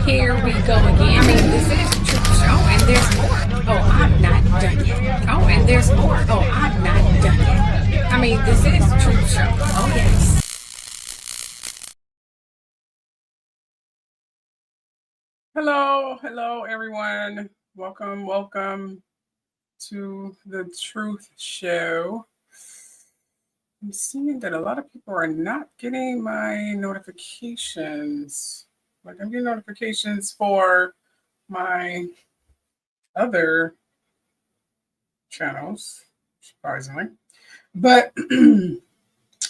Here we go again. I mean, this is the truth show, and there's more. Oh, I'm not done yet. Oh, and there's more. Oh, I'm not done yet. I mean, this is the truth show. Oh, yes. Hello, everyone. Welcome to the Truth Show. I'm seeing that a lot of people are not getting my notifications. Like, I'm getting notifications for my other channels, surprisingly, but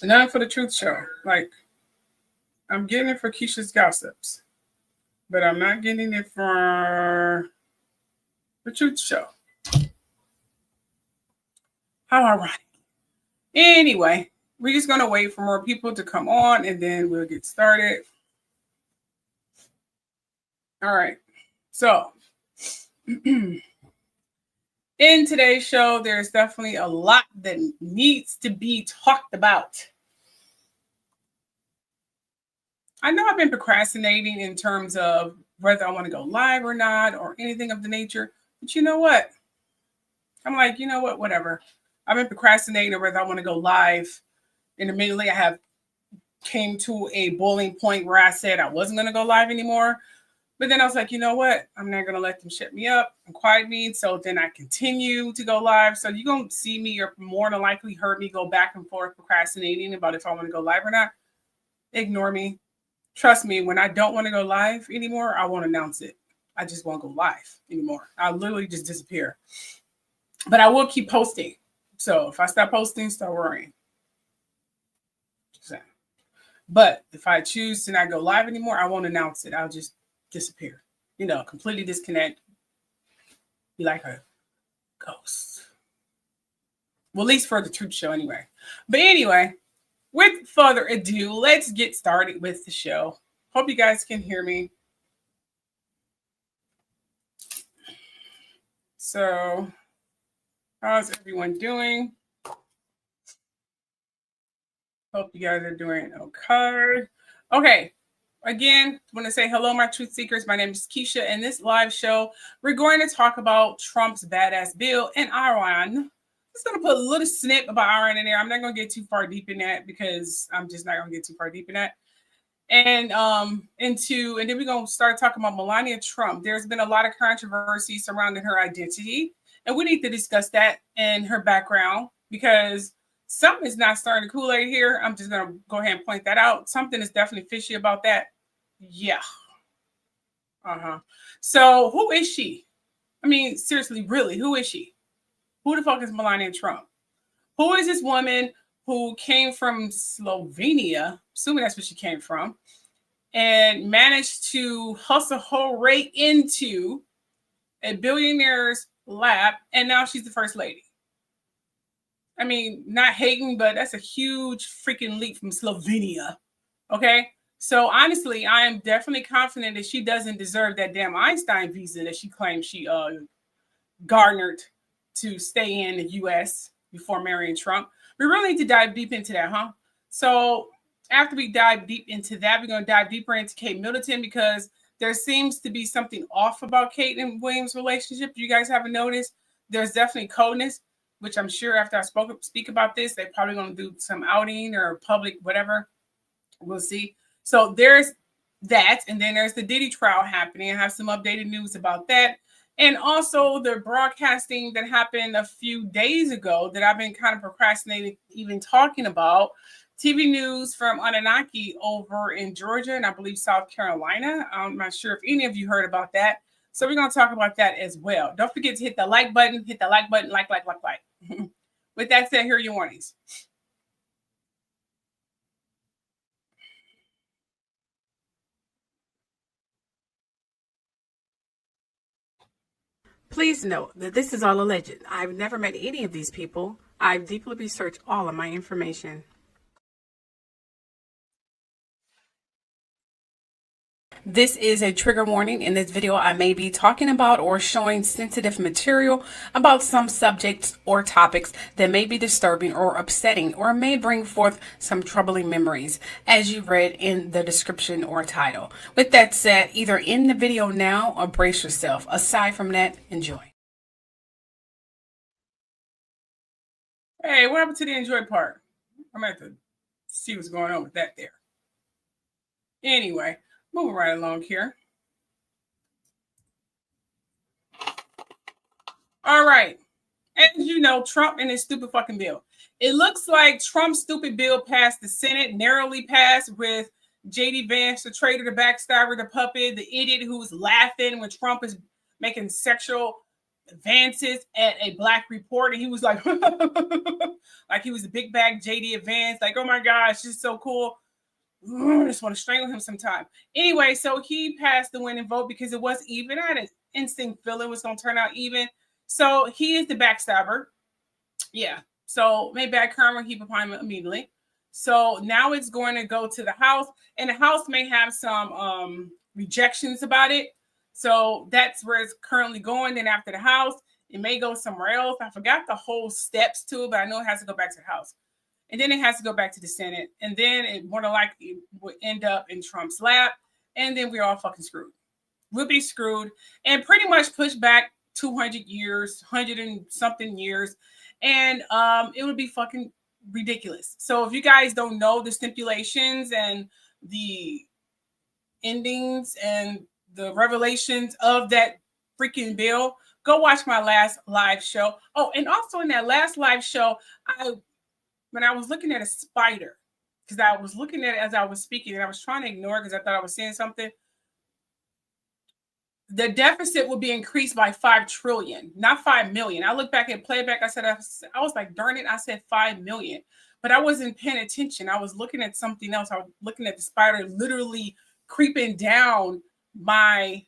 not for the Truth Show. Like, I'm getting it for KISHA'S Gossips, but I'm not getting it for the Truth Show. How ironic. Anyway, we're just going to wait for more people to come on and then we'll get started. All right. So, in today's show, there's definitely a lot that needs to be talked about. I know I've been procrastinating in terms of whether I want to go live or not or anything of the nature, but you know what? I'm like, you know what? Whatever. I've been procrastinating whether I want to go live, and immediately I came to a boiling point where I said I wasn't going to go live anymore. But then I was like, you know what? I'm not going to let them shut me up and quiet me. So then I continue to go live. So you're going to see me, or more than likely heard me go back and forth procrastinating about if I want to go live or not. Ignore me. Trust me, when I don't want to go live anymore, I won't announce it. I just won't go live anymore. I'll literally just disappear. But I will keep posting. So if I stop posting, start worrying. But if I choose to not go live anymore, I won't announce it. I'll just disappear. Completely disconnect. Be like a ghost. Well, at least for the Truth Show anyway. But anyway, with further ado, let's get started with the show. Hope you guys can hear me. So, how's everyone doing? Hope you guys are doing okay. Okay. Again, I want to say hello, my truth seekers. My name is Keisha, and this live show, we're going to talk about Trump's badass bill and Iran. Just going to put a little snip about Iran in there. I'm not going to get too far deep in that because I'm just not going to get too far deep in that. And then we're going to start talking about Melania Trump. There's been a lot of controversy surrounding her identity, and we need to discuss that and her background because something is not starting to Kool-Aid here. I'm just going to go ahead and point that out. Something is definitely fishy about that. Yeah. So who is she? I mean, seriously, really, who is she? Who the fuck is Melania Trump? Who is this woman who came from Slovenia, assuming that's where she came from, and managed to hustle her way into a billionaire's lap, and now she's the first lady? I mean, not hating, but that's a huge freaking leap from Slovenia. Okay? So honestly, I am definitely confident that she doesn't deserve that damn Einstein visa that she claims she garnered to stay in the U.S. before marrying Trump. We really need to dive deep into that, huh? So after we dive deep into that, we're going to dive deeper into Kate Middleton because there seems to be something off about Kate and William's relationship. You guys haven't noticed? There's definitely coldness, which I'm sure after I speak about this, they're probably going to do some outing or public whatever. We'll see. So there's that. And then there's the Diddy trial happening. I have some updated news about that. And also the broadcasting that happened a few days ago that I've been kind of procrastinating even talking about. TV news from Anunnaki over in Georgia and I believe South Carolina. I'm not sure if any of you heard about that. So we're going to talk about that as well. Don't forget to hit the like button. Hit the like button. Like. With that said, here are your warnings. Please note that this is all alleged. I've never met any of these people. I've deeply researched all of my information. This is a trigger warning. In this video, I may be talking about or showing sensitive material about some subjects or topics that may be disturbing or upsetting or may bring forth some troubling memories, as you read in the description or title. With that said, either end the video now or brace yourself. Aside from that, enjoy. Hey, what happened to the enjoy part? I'm going to have to see what's going on with that there. Anyway, moving right along here. All right. As you know, Trump and his stupid fucking bill. It looks like Trump's stupid bill passed the Senate, narrowly passed, with J.D. Vance, the traitor, the backstabber, the puppet, the idiot who was laughing when Trump is making sexual advances at a black reporter. He was like, like he was a big bag J.D. Vance, like, oh my gosh, this is so cool. I just want to strangle him sometime. Anyway, so he passed the winning vote because it was even. I had an instinct feeling it was going to turn out even. So he is the backstabber. Yeah. So made bad karma, heap upon him immediately. So now it's going to go to the House, and the House may have some rejections about it. So that's where it's currently going. Then after the House, it may go somewhere else. I forgot the whole steps to it, but I know it has to go back to the House. And then it has to go back to the Senate. And then it more than likely would end up in Trump's lap. And then we're all fucking screwed. We'll be screwed and pretty much push back 200 years, 100 and something years. And it would be fucking ridiculous. So if you guys don't know the stipulations and the endings and the revelations of that freaking bill, go watch my last live show. Oh, and also in that last live show, when I was looking at a spider, because I was looking at it as I was speaking, and I was trying to ignore it because I thought I was saying something. The deficit will be increased by 5 trillion, not 5 million. I looked back at playback. I was like, darn it, I said 5 million. But I wasn't paying attention. I was looking at something else. I was looking at the spider literally creeping down my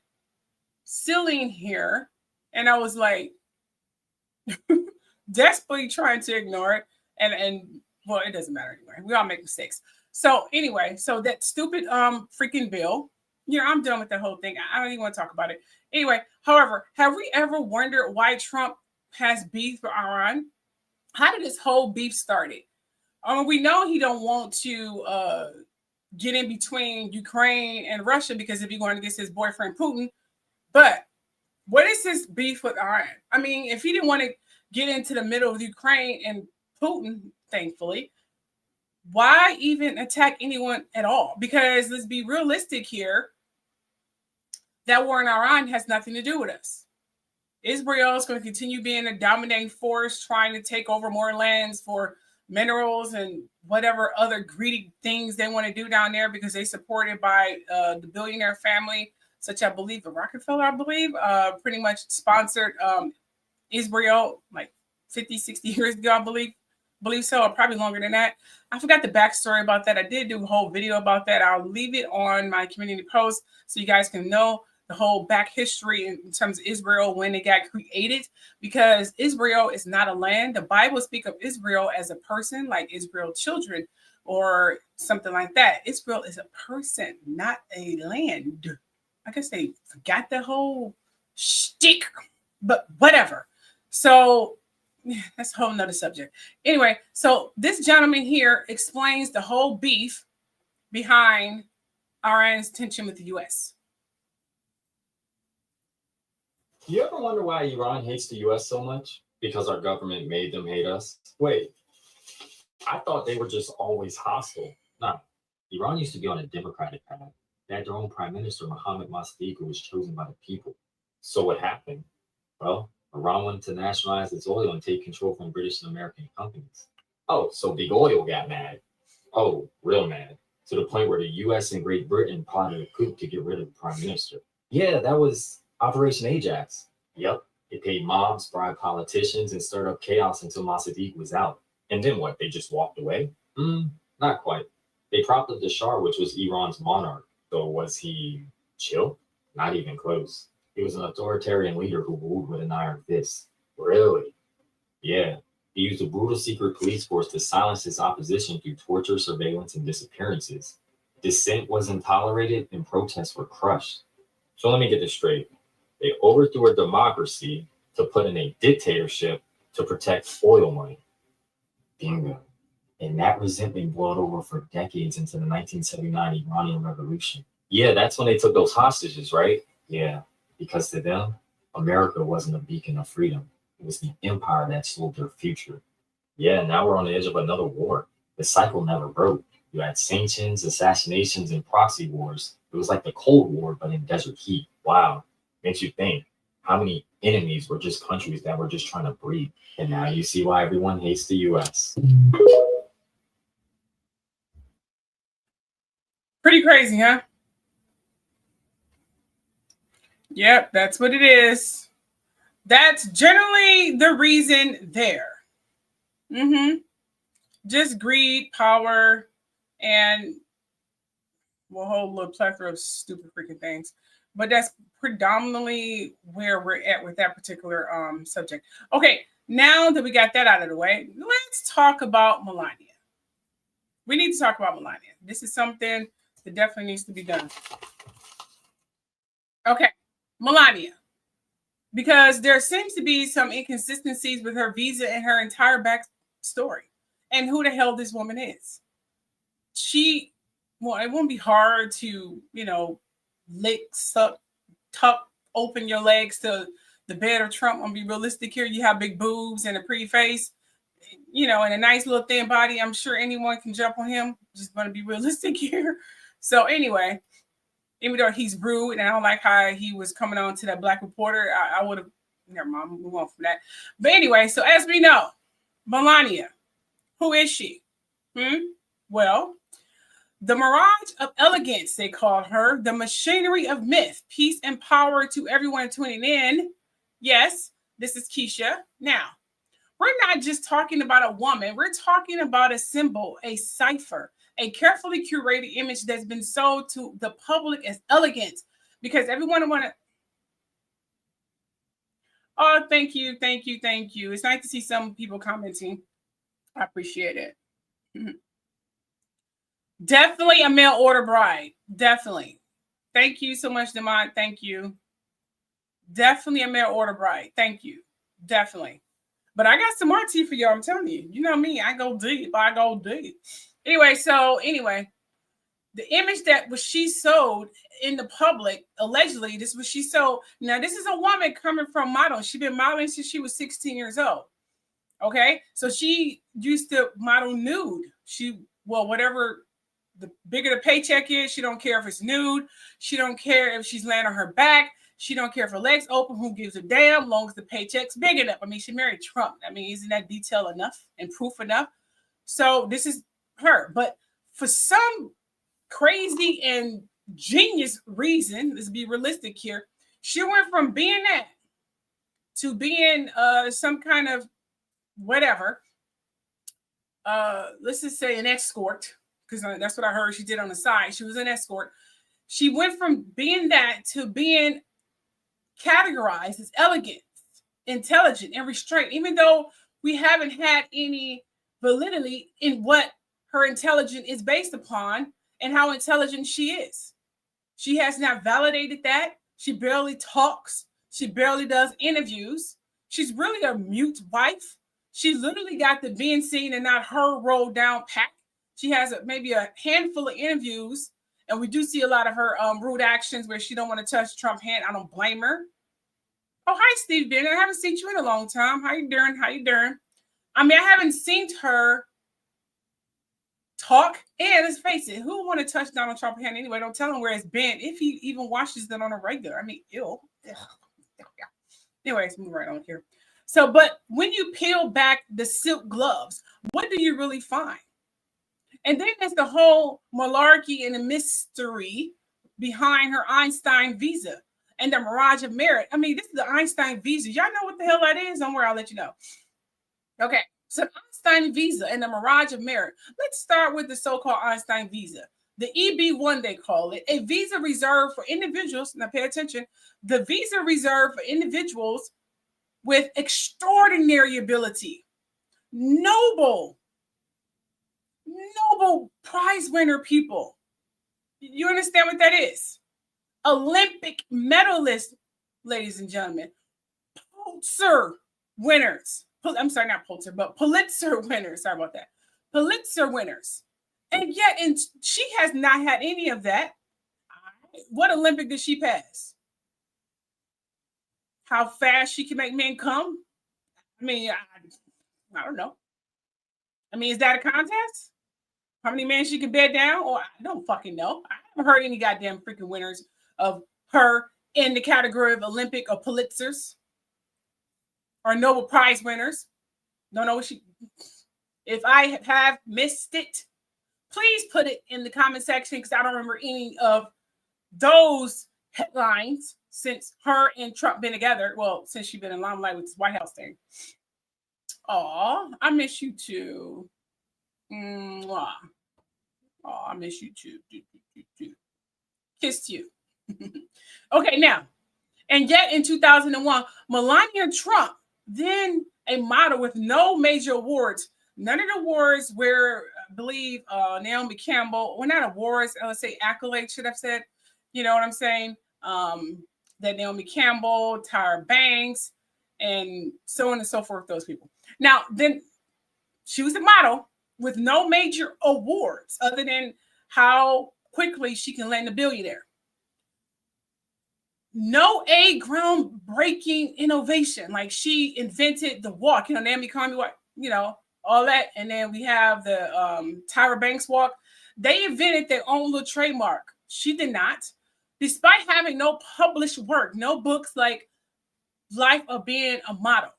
ceiling here. And I was like, desperately trying to ignore it. And well, it doesn't matter anyway. We all make mistakes. So anyway, so that stupid freaking bill, you know, I'm done with the whole thing. I don't even want to talk about it. Anyway, however, have we ever wondered why Trump has beef with Iran? How did this whole beef started? We know he don't want to get in between Ukraine and Russia because if he's going against his boyfriend Putin. But what is this beef with Iran? I mean, if he didn't want to get into the middle of Ukraine and Putin, thankfully, why even attack anyone at all? Because let's be realistic here. That war in Iran has nothing to do with us. Israel is going to continue being a dominating force, trying to take over more lands for minerals and whatever other greedy things they want to do down there because they're supported by the billionaire family, such I believe the Rockefeller, pretty much sponsored Israel like 50, 60 years ago, I believe so, or probably longer than that. I forgot the backstory about that. I did do a whole video about that. I'll leave it on my community post so you guys can know the whole back history in terms of Israel when it got created, because Israel is not a land. The Bible speaks of Israel as a person, like Israel children or something like that. Israel is a person, not a land. I guess they forgot the whole shtick, but whatever. So that's a whole nother subject. Anyway, so this gentleman here explains the whole beef behind Iran's tension with the U.S. You ever wonder why Iran hates the U.S. so much? Because our government made them hate us? Wait, I thought they were just always hostile. Nah, Iran used to be on a democratic path. They had their own prime minister, Mohammad Mossadegh, who was chosen by the people. So what happened? Well, Iran wanted to nationalize its oil and take control from British and American companies. Oh, so Big Oil got mad. Oh, real mad. To the point where the U.S. and Great Britain plotted a coup to get rid of the prime minister. Yeah, that was Operation Ajax. Yep, it paid mobs, bribed politicians, and stirred up chaos until Mossadegh was out. And then what, they just walked away? Not quite. They propped up the Shah, which was Iran's monarch. So was he chill? Not even close. He was an authoritarian leader who ruled with an iron fist. Really? Yeah. He used a brutal secret police force to silence his opposition through torture, surveillance, and disappearances. Dissent wasn't tolerated and protests were crushed. So let me get this straight. They overthrew a democracy to put in a dictatorship to protect oil money. Bingo. And that resentment boiled over for decades into the 1979 Iranian Revolution. Yeah, that's when they took those hostages, right? Yeah, because to them, America wasn't a beacon of freedom. It was the empire that sold their future. Yeah, now we're on the edge of another war. The cycle never broke. You had sanctions, assassinations, and proxy wars. It was like the Cold War, but in desert heat. Wow. Makes you think how many enemies were just countries that were just trying to breathe. And now you see why everyone hates the US. Pretty crazy, huh? Yep, that's what it is. That's generally the reason there. Just greed, power, and a whole little plethora of stupid freaking things. But that's predominantly where we're at with that particular subject. Okay, now that we got that out of the way, let's talk about Melania. We need to talk about Melania. This is something that definitely needs to be done. Okay, Melania. Because there seems to be some inconsistencies with her visa and her entire backstory and who the hell this woman is. Well, it won't be hard to, lick, suck, tuck, open your legs to the bed of Trump. I'm gonna be realistic here. You have big boobs and a pretty face, and a nice little thin body. I'm sure anyone can jump on him. Just gonna be realistic here. So anyway, even though he's rude and I don't like how he was coming on to that black reporter, I would have never mind, move on from that. But anyway, so as we know, Melania, who is she? Well, the mirage of elegance, they call her, the machinery of myth, peace and power to everyone tuning in. Yes, this is Keisha. Now, we're not just talking about a woman. We're talking about a symbol, a cipher, a carefully curated image that's been sold to the public as elegant because everyone want to. Oh, thank you. It's nice to see some people commenting. I appreciate it. Definitely a mail order bride. Definitely. Thank you so much, Demont. Thank you. Definitely a mail order bride. Thank you. Definitely. But I got some more tea for y'all. I'm telling you. You know me. I go deep. Anyway, the image that was she sold in the public, allegedly, this was she sold. Now, this is a woman coming from modeling. She's been modeling since she was 16 years old. Okay? So she used to model nude. Whatever the bigger the paycheck is, she don't care if it's nude. She don't care if she's laying on her back. She don't care if her legs open. Who gives a damn? Long as the paycheck's big enough. I mean, she married Trump. I mean, isn't that detail enough and proof enough? So this is her. But for some crazy and genius reason, let's be realistic here, she went from being that to being some kind of whatever. Let's just say an escort, because that's what I heard she did on the side. She was an escort. She went from being that to being categorized as elegant, intelligent, and restrained, even though we haven't had any validity in what her intelligence is based upon and how intelligent she is. She has not validated that. She barely talks. She barely does interviews. She's really a mute wife. She literally got the being seen and not her rolled down pack. She has maybe a handful of interviews, and we do see a lot of her rude actions where she don't want to touch Trump's hand. I don't blame her. Oh, hi, Steve Bennett. I haven't seen you in a long time. How you doing? I mean, I haven't seen her talk. And let's face it, who want to touch Donald Trump's hand anyway? Don't tell him where it's been if he even washes them on a regular. I mean, ew. Anyways, move right on here. So, but when you peel back the silk gloves, what do you really find? And then there's the whole malarkey and the mystery behind her Einstein visa and the mirage of merit. I mean, this is the Einstein visa. Y'all know what the hell that is? Don't worry, I'll let you know. Okay, so Einstein visa and the mirage of merit. Let's start with the so-called Einstein visa. The EB-1, they call it, a visa reserved for individuals. Now, pay attention. The visa reserved for individuals with extraordinary ability, noble prize winner people, You understand what that is? Olympic medalist, ladies and gentlemen. Pulitzer winners. I'm sorry, not Pulitzer, but Pulitzer winners. Sorry about that. Pulitzer winners. And yet, she has not had any of that. What Olympic did she pass? How fast she can make men come? I mean, I don't know. I mean, is that a contest? How many men she can bed down? Or I don't fucking know. I haven't heard any goddamn freaking winners of her in the category of Olympic or Pulitzers or Nobel Prize winners. Don't know what she. If I have missed it, please put it in the comment section because I don't remember any of those headlines since her and Trump been together. Well, since she's been in limelight with this White House thing. Aw, I miss you too. Mwah. Oh, I miss you too. Kissed you. Okay, now, and yet in 2001, Melania Trump, then a model with no major awards, none of the awards where I believe Naomi Campbell, well, not awards, let's say accolades, should have said, you know what I'm saying? That Naomi Campbell, Tyra Banks, and so on and so forth, those people. Now, then she was a model with no major awards other than how quickly she can land a billionaire. No groundbreaking innovation. Like she invented the walk, you know, Naomi Campbell walk, you know, all that. And then we have the Tyra Banks walk. They invented their own little trademark. She did not. Despite having no published work, no books like Life of Being a Model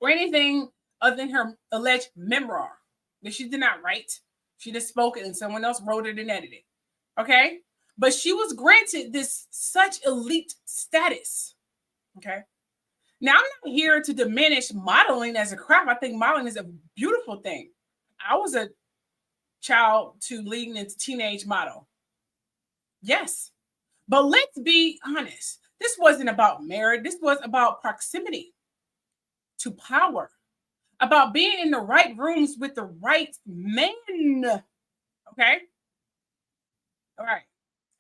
or anything other than her alleged memoir that she did not write. She just spoke it and someone else wrote it and edited it. Okay? But she was granted this such elite status. Okay? Now, I'm not here to diminish modeling as a craft. I think modeling is a beautiful thing. I was a child to leading into teenage model. Yes. But let's be honest. This wasn't about merit. This was about proximity to power, about being in the right rooms with the right men. Okay? All right.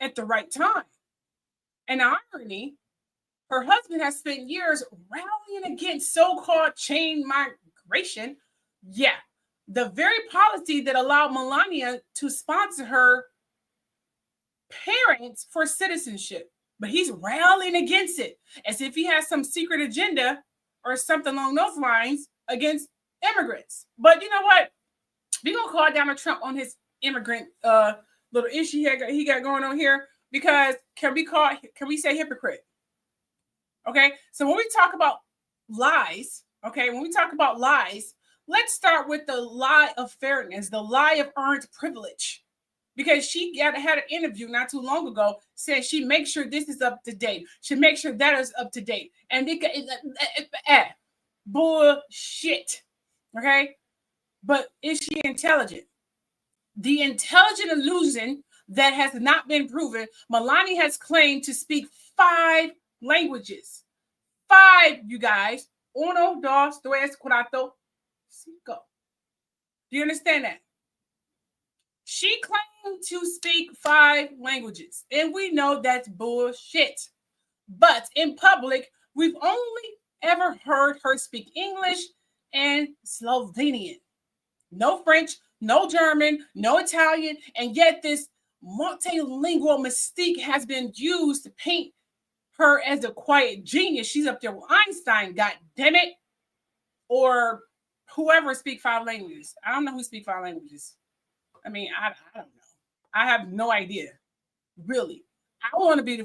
At the right time. And the irony, her husband has spent years rallying against so-called chain migration. Yeah. The very policy that allowed Melania to sponsor her parents for citizenship. But he's rallying against it as if he has some secret agenda or something along those lines against immigrants. But you know what? We're going to call Donald Trump on his immigrant little issue he got going on here because can we say hypocrite? Okay. So when we talk about lies, let's start with the lie of fairness, the lie of earned privilege. Because she had an interview not too long ago saying she makes sure this is up to date. She makes sure that is up to date. And bullshit. Okay? But is she intelligent? The intelligent illusion that has not been proven, Melania has claimed to speak 5 languages. 5, you guys. 1, 2, 3, 4, 5. Do you understand that? She claimed to speak 5 languages, and we know that's bullshit. But in public, we've only ever heard her speak English and Slovenian. No French, no German, no Italian, and yet this multilingual mystique has been used to paint her as a quiet genius. She's up there with Einstein, god damn it, or whoever speak 5 languages. I don't know who speak 5 languages. I mean, I don't know. I have no idea. Really. I want to be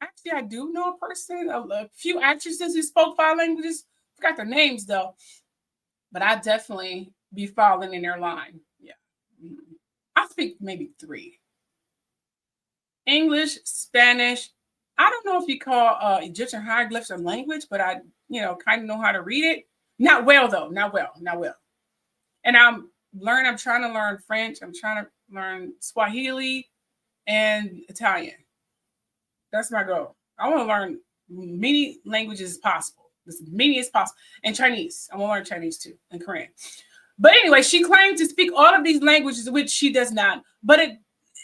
actually, I do know a person, a few actresses who spoke 5 languages. Forgot their names, though. But I definitely be falling in their line. Yeah. I speak maybe 3. English, Spanish. I don't know if you call Egyptian hieroglyphs a language, but I, kind of know how to read it. Not well, though. Not well. And I'm trying to learn French. I'm trying to learn Swahili and Italian. That's my goal. I want to learn many languages as possible. As many as possible. And Chinese. I want to learn Chinese too. And Korean. But anyway, she claimed to speak all of these languages, which she does not. But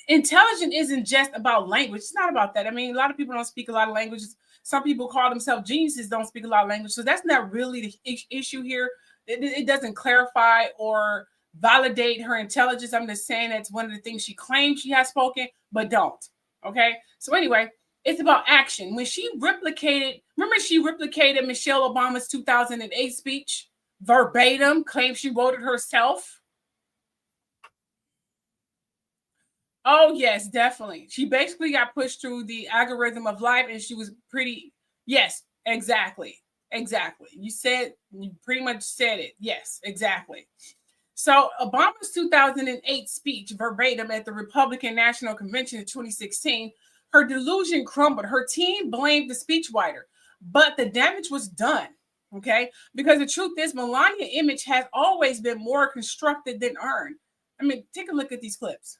Intelligent isn't just about language. It's not about that. I mean, a lot of people don't speak a lot of languages. Some people call themselves geniuses, don't speak a lot of language. So that's not really the issue here. It doesn't clarify or validate her intelligence. I'm just saying that's one of the things she claims she has spoken, but don't. Okay. So anyway, it's about action. When she replicated, remember she replicated Michelle Obama's 2008 speech verbatim, claimed she wrote it herself. Oh, yes, definitely. She basically got pushed through the algorithm of life and she was pretty, yes, exactly. Exactly. You pretty much said it. Yes, exactly. So Obama's 2008 speech verbatim at the Republican National Convention in 2016, her delusion crumbled. Her team blamed the speechwriter, but the damage was done. Okay. Because the truth is Melania image has always been more constructed than earned. I mean, take a look at these clips.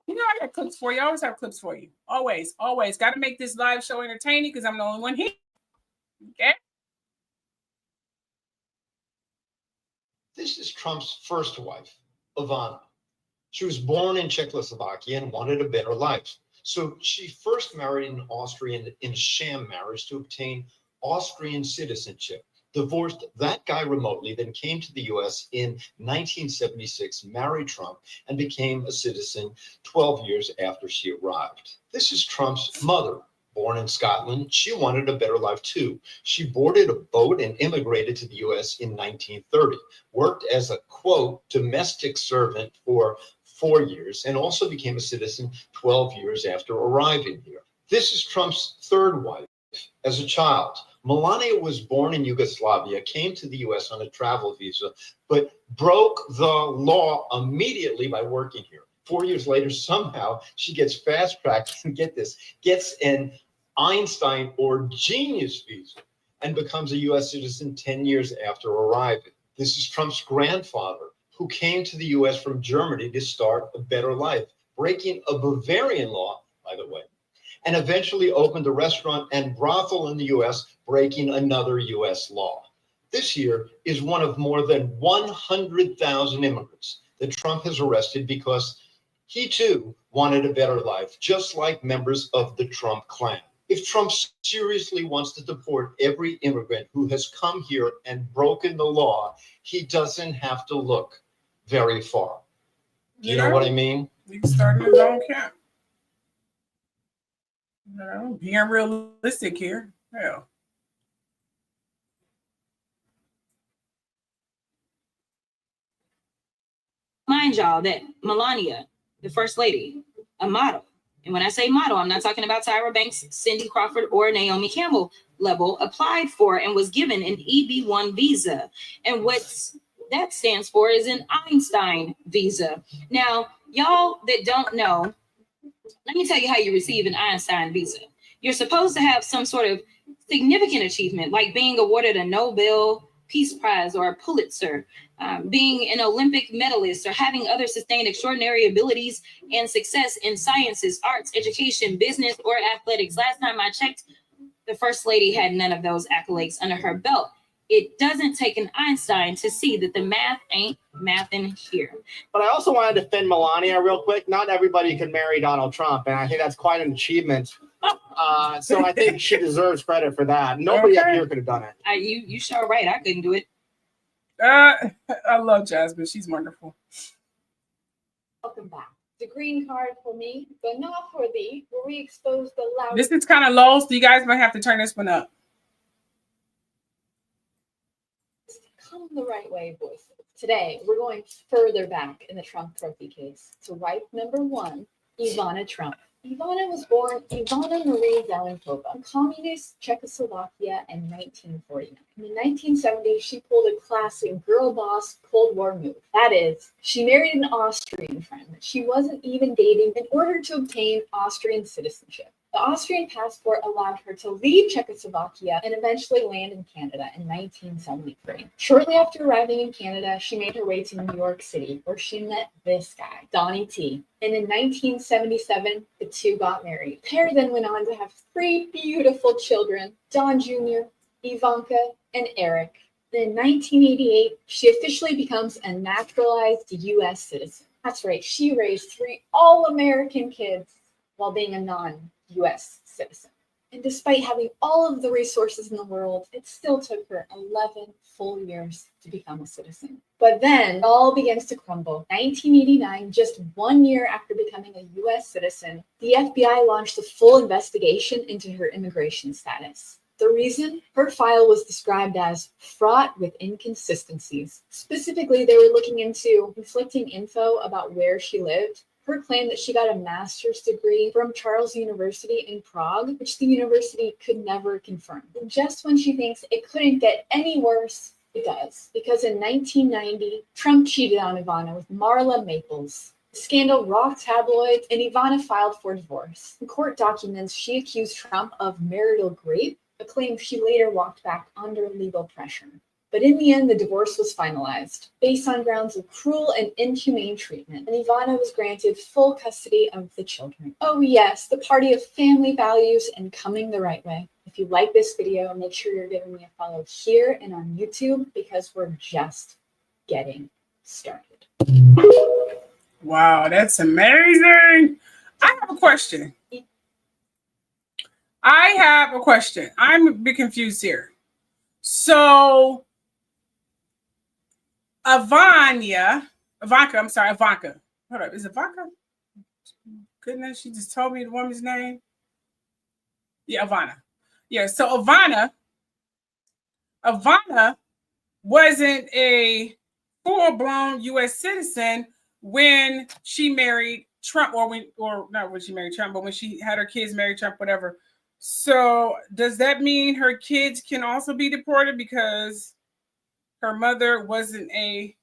You know, I got clips for you. I always have clips for you. Always, always. Got to make this live show entertaining because I'm the only one here. Okay. This is Trump's first wife, Ivana. She was born in Czechoslovakia and wanted a better life. So she first married an Austrian in a sham marriage to obtain Austrian citizenship. Divorced that guy remotely, then came to the US in 1976, married Trump, and became a citizen 12 years after she arrived. This is Trump's mother. Born in Scotland, she wanted a better life too. She boarded a boat and immigrated to the US in 1930, worked as a, quote, domestic servant for 4 years, and also became a citizen 12 years after arriving here. This is Trump's third wife. As a child, Melania was born in Yugoslavia, came to the US on a travel visa, but broke the law immediately by working here. 4 years later, somehow she gets fast-tracked and gets an Einstein or genius visa and becomes a US citizen 10 years after arriving. This is Trump's grandfather, who came to the US from Germany to start a better life, breaking a Bavarian law, by the way, and eventually opened a restaurant and brothel in the US, breaking another US law. This year is one of more than 100,000 immigrants that Trump has arrested because he too wanted a better life, just like members of the Trump clan. If Trump seriously wants to deport every immigrant who has come here and broken the law, he doesn't have to look very far. Do you know what I mean? We started his own camp. No, being realistic here. Hell. Mind y'all that Melania, the first lady, a model. And when I say model, I'm not talking about Tyra Banks, Cindy Crawford, or Naomi Campbell level, applied for and was given an EB1 visa. And what that stands for is an Einstein visa. Now, y'all that don't know, let me tell you how you receive an Einstein visa. You're supposed to have some sort of significant achievement, like being awarded a Nobel Peace Prize or a Pulitzer, being an Olympic medalist, or having other sustained extraordinary abilities and success in sciences, arts, education, business, or athletics. Last time I checked, the First Lady had none of those accolades under her belt. It doesn't take an Einstein to see that the math ain't mathin' here. But I also want to defend Melania real quick. Not everybody could marry Donald Trump, and I think that's quite an achievement. So I think she deserves credit for that. Nobody up here could have done it. You sure right. I couldn't do it. I love Jasmine. She's wonderful. Welcome back. The green card for me, but not for thee, where we expose the loud. This is kind of low, so you guys might have to turn this one up. Come the right way, voices. Today, we're going further back in the Trump trophy case to wife number one, Ivana Trump. Ivana was born Ivana Marie Zelenkova in communist Czechoslovakia in 1949. In the 1970s, she pulled a classic girl boss Cold War move. That is, she married an Austrian friend that she wasn't even dating in order to obtain Austrian citizenship. The Austrian passport allowed her to leave Czechoslovakia and eventually land in Canada in 1973. Shortly after arriving in Canada, she made her way to New York City, where she met this guy, Donnie T. And in 1977, the two got married. The pair then went on to have 3 beautiful children, Don Jr., Ivanka, and Eric. In 1988, she officially becomes a naturalized U.S. citizen. That's right. She raised 3 all-American kids while being a non-US citizen. And despite having all of the resources in the world, it still took her 11 full years to become a citizen. But then it all begins to crumble. 1989, just 1 year after becoming a US citizen, the FBI launched a full investigation into her immigration status. The reason? Her file was described as fraught with inconsistencies. Specifically, they were looking into conflicting info about where she lived. Her claim that she got a master's degree from Charles University in Prague, which the university could never confirm. And just when she thinks it couldn't get any worse, it does. Because in 1990, Trump cheated on Ivana with Marla Maples. The scandal rocked tabloids, and Ivana filed for divorce. In court documents, she accused Trump of marital rape, a claim she later walked back under legal pressure. But in the end, the divorce was finalized, based on grounds of cruel and inhumane treatment, and Ivana was granted full custody of the children. Oh yes, the party of family values and coming the right way. If you like this video, make sure you're giving me a follow here and on YouTube, because we're just getting started. Wow, that's amazing. I have a question. I'm a bit confused here. So, Ivanka. Hold up, is it Ivanka? Goodness, she just told me the woman's name. Yeah, Ivana. Yeah, so Ivana wasn't a full-blown U.S. citizen when she married Trump, or not when she married Trump, but when she had her kids marry Trump, whatever. So does that mean her kids can also be deported because her mother wasn't a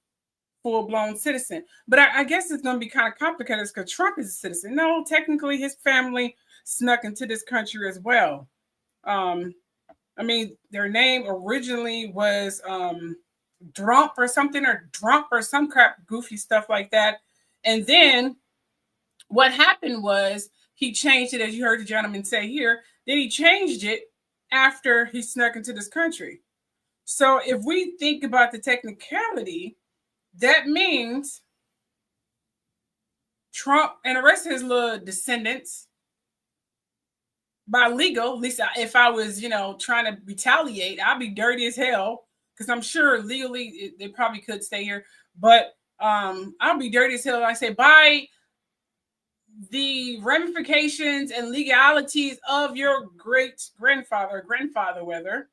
full-blown citizen? But I guess it's going to be kind of complicated because Trump is a citizen. No, technically his family snuck into this country as well. I mean, their name originally was Drump or some crap, goofy stuff like that. And then what happened was he changed it, as you heard the gentleman say here. Then he changed it after he snuck into this country. So if we think about the technicality, that means Trump and the rest of his little descendants, by legal, at least if I was, trying to retaliate, I'd be dirty as hell, because I'm sure legally they probably could stay here. But I'll be dirty as hell. I say, by the ramifications and legalities of your grandfather, whether,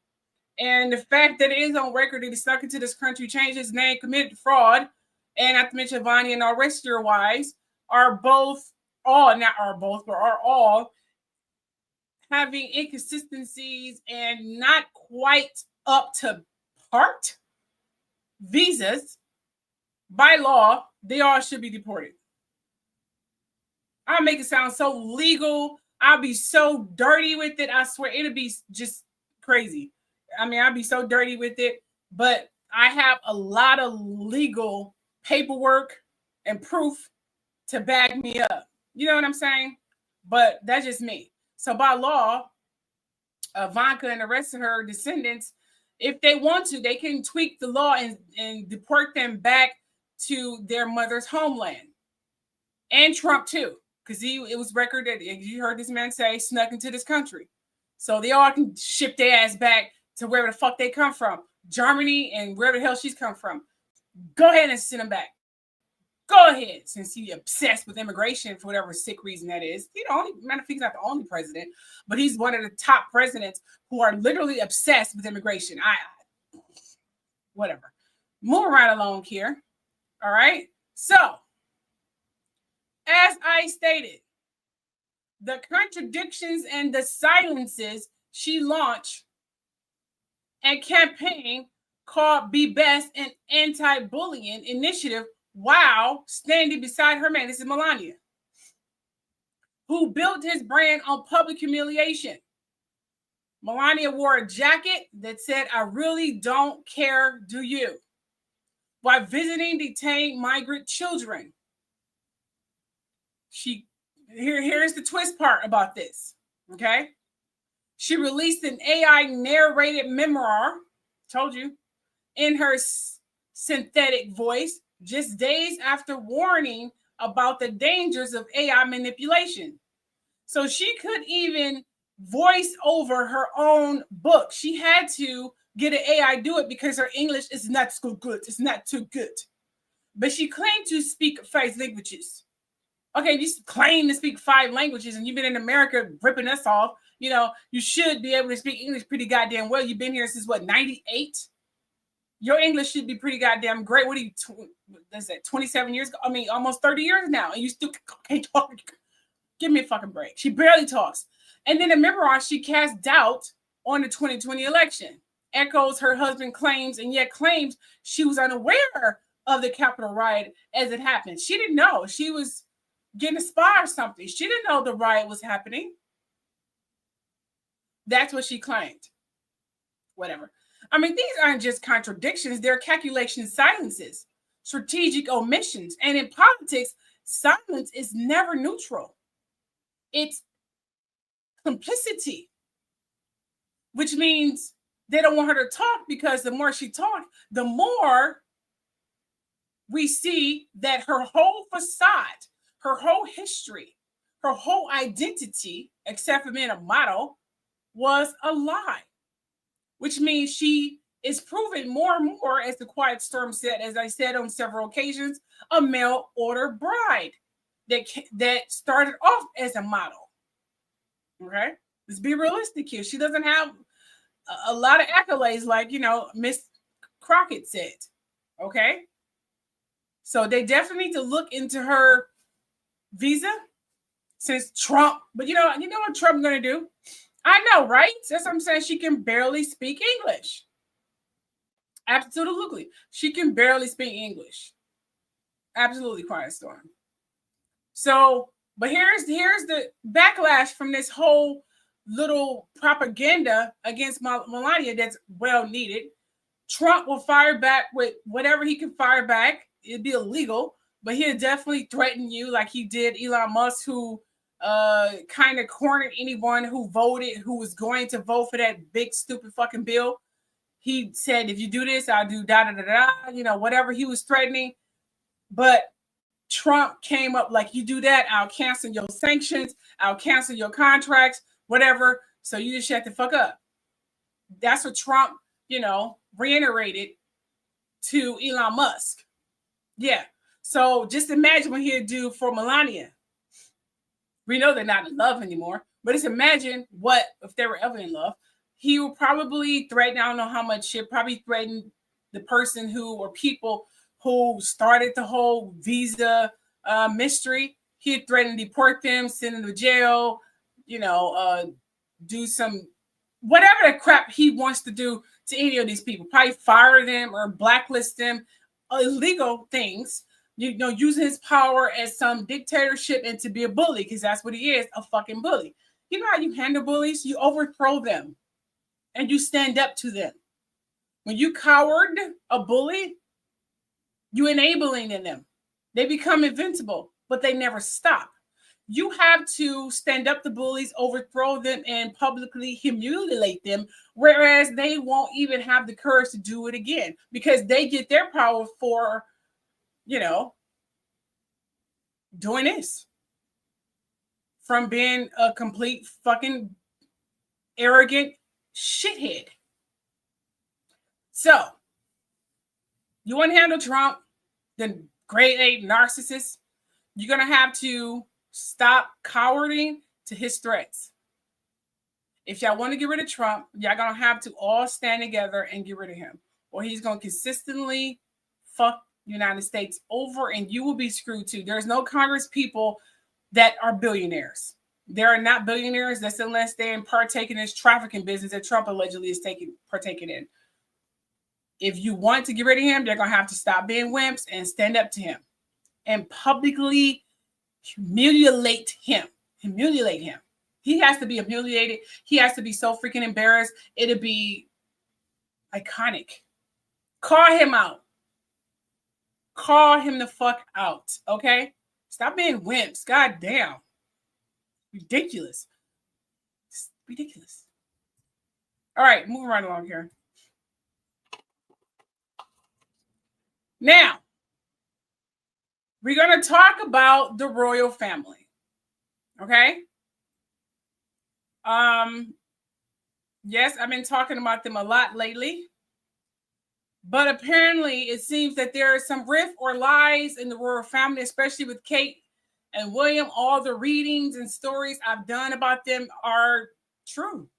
and the fact that it is on record that he snuck into this country, changed his name, committed fraud, and not to mention Vanya and all rest of your wives are all having inconsistencies and not quite up to part visas. By law, they all should be deported. I'll make it sound so legal. I'll be so dirty with it. I swear it'll be just crazy. I mean, I'll be so dirty with it, but I have a lot of legal paperwork and proof to back me up. You know what I'm saying? But that's just me. So by law, Ivanka and the rest of her descendants, if they want to, they can tweak the law and deport them back to their mother's homeland. And Trump too, because it was record that you heard this man say snuck into this country. So they all can ship their ass back to wherever the fuck they come from. Germany and wherever the hell she's come from. Go ahead and send them back. Go ahead, since he's obsessed with immigration for whatever sick reason that is. Matter of fact, he's not the only president, but he's one of the top presidents who are literally obsessed with immigration. Whatever. Moving right along here. All right. So, as I stated, the contradictions and the silences she launched a campaign called Be Best, an anti-bullying initiative, while standing beside her man. This is Melania, who built his brand on public humiliation. Melania wore a jacket that said, "I really don't care, do you?" while visiting detained migrant children. Here's the twist part about this, okay? She released an AI narrated memoir, told you, in her synthetic voice, just days after warning about the dangers of AI manipulation. So she couldn't even voice over her own book. She had to get an AI do it because her English is not so good. It's not too good. But she claimed to speak 5 languages. Okay, you claim to speak 5 languages and you've been in America ripping us off. You know, you should be able to speak English pretty goddamn well. You've been here since what, 98? Your English should be pretty goddamn great. What are you, that's that, 27 years ago? I mean, almost 30 years now. And you still can't talk. Give me a fucking break. She barely talks. And then remember on, she cast doubt on the 2020 election. Echoes her husband claims and yet claims she was unaware of the Capitol riot as it happened. She didn't know. She was getting a spy or something. She didn't know the riot was happening. That's what she claimed. Whatever. I mean, these aren't just contradictions. They're calculation silences, strategic omissions. And in politics, silence is never neutral. It's complicity, which means they don't want her to talk because the more she talks, the more we see that her whole facade, her whole history, her whole identity, except for being a model, was a lie, which means she is proven more and more, as the Quiet Storm said, as I said on several occasions, a mail order bride that started off as a model. Okay, let's be realistic here. She doesn't have a lot of accolades like, you know, Miss Crockett said. Okay, so they definitely need to look into her visa since Trump. But you know what Trump's gonna do? I know, right? That's what I'm saying. She can barely speak English. Absolutely, she can barely speak English. Absolutely, Quiet Storm. So, but here's the backlash from this whole little propaganda against Melania that's well needed. Trump will fire back with whatever he can fire back. It'd be illegal, but he'll definitely threaten you like he did Elon Musk, who kind of cornered anyone who was going to vote for that big stupid fucking bill. He said, if you do this, I'll do da da da da, you know, whatever he was threatening. But Trump came up like, you do that, I'll cancel your sanctions, I'll cancel your contracts, whatever. So you just shut the fuck up. That's what Trump, you know, reiterated to Elon Musk. Yeah. So just imagine what he'd do for Melania. We know they're not in love anymore, but just imagine what if they were ever in love. He would probably threaten, I don't know how much shit, probably threaten the person who, or people who started the whole visa mystery. He'd threaten to deport them, send them to jail, you know, do some, whatever the crap he wants to do to any of these people. Probably fire them or blacklist them, illegal things, you know, using his power as some dictatorship and to be a bully, because that's what he is, a fucking bully. You know how you handle bullies? You overthrow them and you stand up to them. When you coward a bully, you enabling in them. They become invincible, but they never stop. You have to stand up to bullies, overthrow them, and publicly humiliate them, whereas they won't even have the courage to do it again because they get their power for, you know, doing this. From being a complete fucking arrogant shithead. So, you want to handle Trump, the grade A narcissist, you're going to have to stop cowarding to his threats. If y'all want to get rid of Trump, y'all going to have to all stand together and get rid of him. Or he's going to consistently fuck the United States over and you will be screwed too. There's no Congress people that are billionaires. There are not billionaires. That's unless they're partaking in this trafficking business that Trump allegedly is partaking in. If you want to get rid of him, they're going to have to stop being wimps and stand up to him and publicly humiliate him. Humiliate him. He has to be humiliated. He has to be so freaking embarrassed. It'll be iconic. Call him out. Call him the fuck out. Okay? Stop being wimps. God damn. Ridiculous. It's ridiculous. All right, moving right along here. Now, We're going to talk about the royal family. Okay? Yes, I've been talking about them a lot lately. But apparently it seems that there is some rift or lies in the royal family, especially with Kate and William. All the readings and stories I've done about them are true.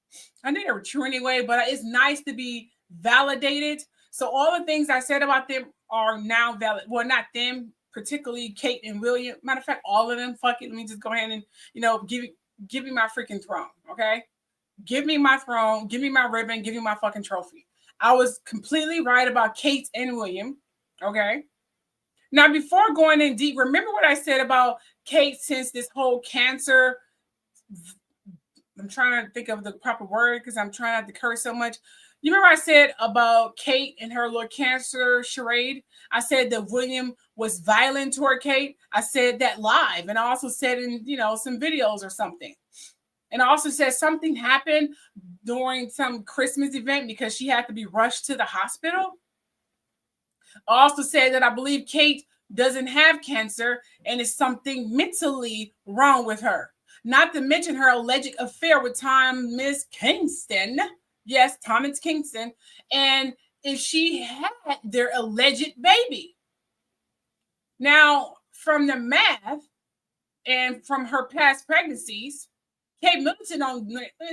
I knew they were true anyway, but it's nice to be validated. So all the things I said about them are now valid. Well, not them, particularly Kate and William. Matter of fact, all of them. Fuck it. Let me just go ahead and, give me my freaking throne. Okay. Give me my throne. Give me my ribbon. Give me my fucking trophy. I was completely right about Kate and William. Okay. Now, before going in deep, remember what I said about Kate since this whole cancer. I'm trying to think of the proper word because I'm trying not to curse so much. You remember I said about Kate and her little cancer charade? I said that William was violent toward Kate. I said that live. And I also said in, some videos or something. And I also said something happened during some Christmas event because she had to be rushed to the hospital. I also said that I believe Kate doesn't have cancer and it's something mentally wrong with her. Not to mention her alleged affair with Thomas Kingston. Yes, Thomas Kingston. And if she had their alleged baby. Now, from the math and from her past pregnancies, Kate Middleton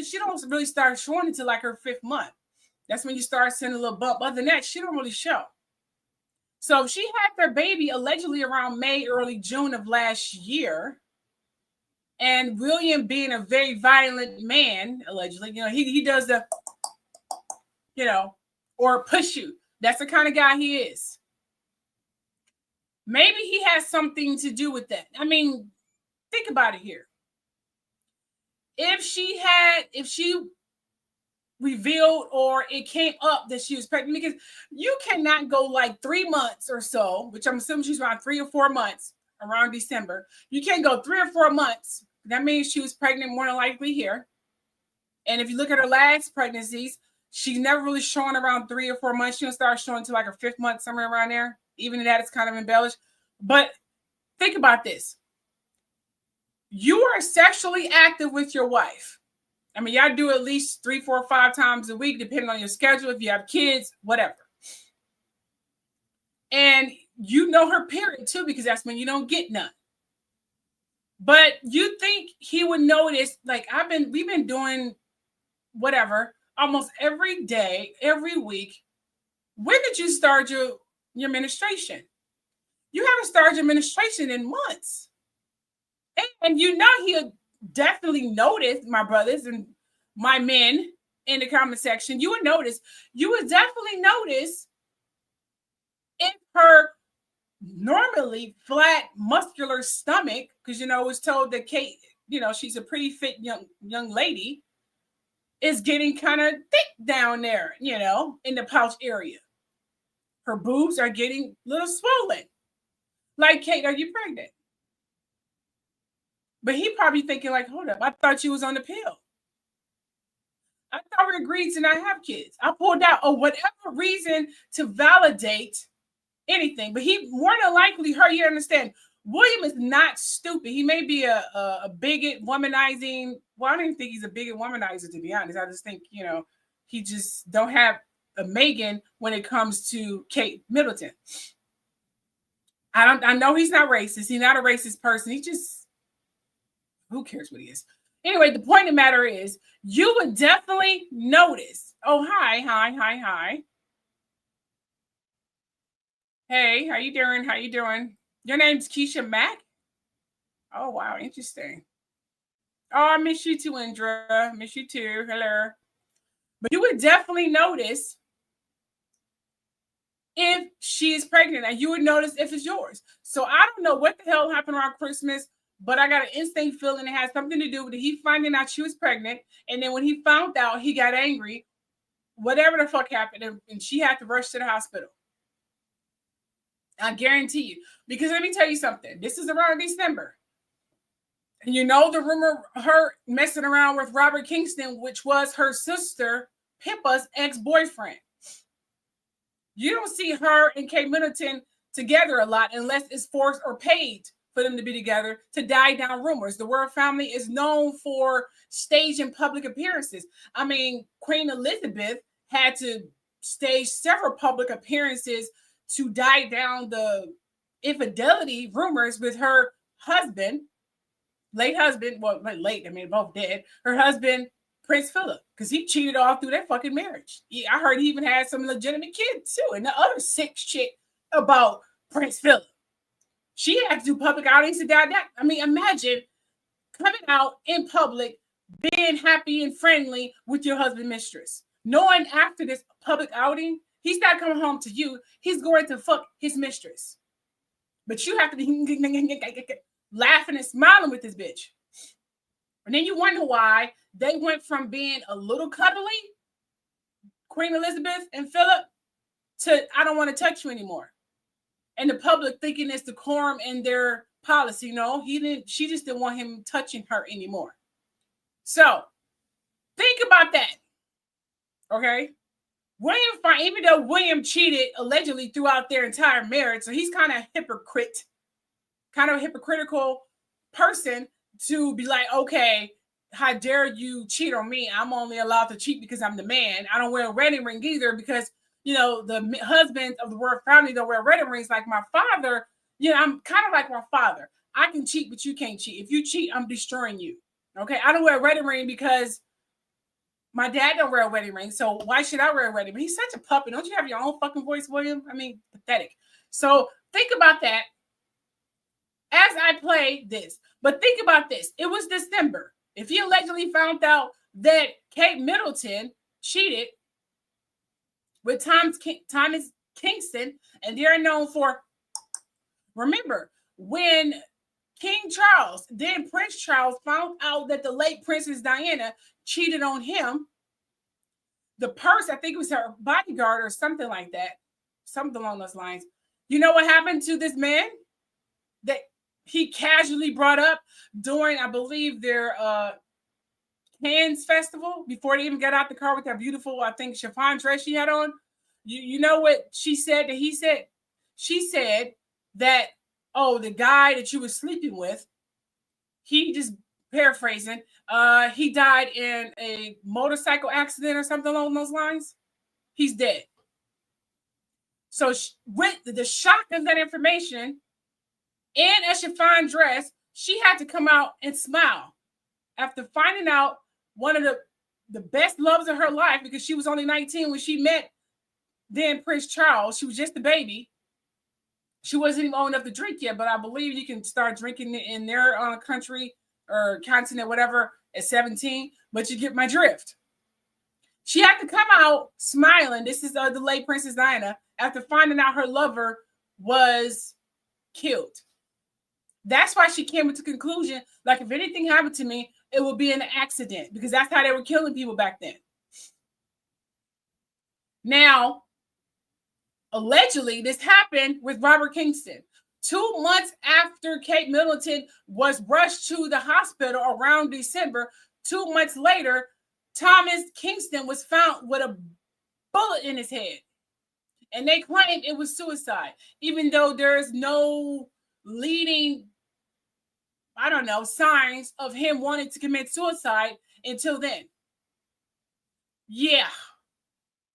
she don't really start showing until like her 5th month. That's when you start seeing a little bump. Other than that, she don't really show. So she had their baby allegedly around May, early June of last year. And William, being a very violent man, allegedly, he does the, or push you. That's the kind of guy he is. Maybe he has something to do with that. I mean, think about it here. If she revealed or it came up that she was pregnant, because you cannot go like 3 months or so, which I'm assuming she's around 3 or 4 months around December. You can't go 3 or 4 months. That means she was pregnant more than likely here. And if you look at her last pregnancies, she's never really showing around 3 or 4 months. She'll start showing to like her 5th month, somewhere around there. Even that is kind of embellished. But think about this. You are sexually active with your wife. I mean, y'all do at least 3, 4, 5 times a week, depending on your schedule. If you have kids, whatever. And you know her period too, because that's when you don't get none. But you think he would notice, like we've been doing whatever almost every day, every week. When did you start your menstruation? You haven't started your menstruation in months. And he'll definitely notice, my brothers and my men in the comment section, you would definitely notice if her normally flat, muscular stomach, because, it was told that Kate, she's a pretty fit young lady, is getting kind of thick down there, in the pouch area. Her boobs are getting a little swollen. Like, Kate, are you pregnant? But he probably thinking like, hold up, I thought you was on the pill. I thought we agreed to not have kids. I pulled out whatever reason to validate anything. But he more than likely, you understand, William is not stupid. He may be a bigot, womanizing. Well, I don't even think he's a bigot womanizer, to be honest. I just think, he just don't have a Megan when it comes to Kate Middleton. I know he's not racist. He's not a racist person. He just, who cares what he is? Anyway, the point of the matter is, you would definitely notice. Oh, hi. Hey, how you doing? Your name's Keisha Mack? Oh, wow, interesting. Oh, I miss you too, Indra. Miss you too. Hello. But you would definitely notice if she is pregnant, and you would notice if it's yours. So I don't know what the hell happened around Christmas, but I got an instinct feeling it has something to do with he finding out she was pregnant. And then when he found out, he got angry. Whatever the fuck happened, and she had to rush to the hospital. I guarantee you. Because let me tell you something. This is around December. And the rumor of her messing around with Robert Kingston, which was her sister, Pippa's ex-boyfriend. You don't see her and Kate Middleton together a lot unless it's forced or paid for them to be together to die down rumors. The royal family is known for staging public appearances. I mean, Queen Elizabeth had to stage several public appearances to die down the infidelity rumors with her husband, late husband, well, not late, I mean, both dead, her husband, Prince Philip, because he cheated all through their fucking marriage. I heard he even had some legitimate kids too. And the other sick shit about Prince Philip. She had to do public outings to die down. I mean, imagine coming out in public, being happy and friendly with your husband, mistress, knowing after this public outing, he's not coming home to you. He's going to fuck his mistress. But you have to be laughing and smiling with this bitch. And then you wonder why they went from being a little cuddly, Queen Elizabeth and Philip, to I don't want to touch you anymore. And the public thinking it's decorum in their policy. No, she just didn't want him touching her anymore. So think about that. Okay. Even though William cheated allegedly throughout their entire marriage, so he's kind of a hypocritical person to be like, okay, how dare you cheat on me? I'm only allowed to cheat because I'm the man. I don't wear a wedding ring either because, you know, the husbands of the royal family don't wear wedding rings like my father. You know, I'm kind of like my father. I can cheat, but you can't cheat. If you cheat, I'm destroying you. Okay, I don't wear a wedding ring because my dad don't wear a wedding ring, so why should I wear a wedding ring? He's such a puppet. Don't you have your own fucking voice, William? I mean, pathetic. So think about that as I play this. But think about this. It was December. If he allegedly found out that Kate Middleton cheated with Thomas Kingston, and they're known for, remember, when King Charles, then Prince Charles, found out that the late Princess Diana cheated on him, the purse, I think it was her bodyguard or something like that, something along those lines. You know what happened to this man that he casually brought up during, I believe, their Cannes festival before they even got out the car with that beautiful, I think, chiffon dress she had on? You know what she said that he said? She said that, oh, the guy that you were sleeping with, he just paraphrasing, he died in a motorcycle accident or something along those lines. He's dead. So with the shock of that information, in a chiffon dress, she had to come out and smile after finding out one of the best loves of her life, because she was only 19 when she met then Prince Charles. She was just a baby. She wasn't even old enough to drink yet, but I believe you can start drinking in their country or continent, whatever, at 17. But you get my drift. She had to come out smiling. This is the late Princess Diana, after finding out her lover was killed. That's why she came to the conclusion, like, if anything happened to me, it would be an accident, because that's how they were killing people back then. Now, allegedly, this happened with Robert Kingston. 2 months after Kate Middleton was rushed to the hospital around December, 2 months later, Thomas Kingston was found with a bullet in his head. And they claimed it was suicide, even though there's no leading, I don't know, signs of him wanting to commit suicide until then. Yeah.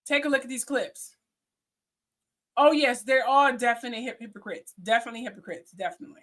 Take a look at these clips. Oh, yes, they're all definite hypocrites. Definitely hypocrites. Definitely.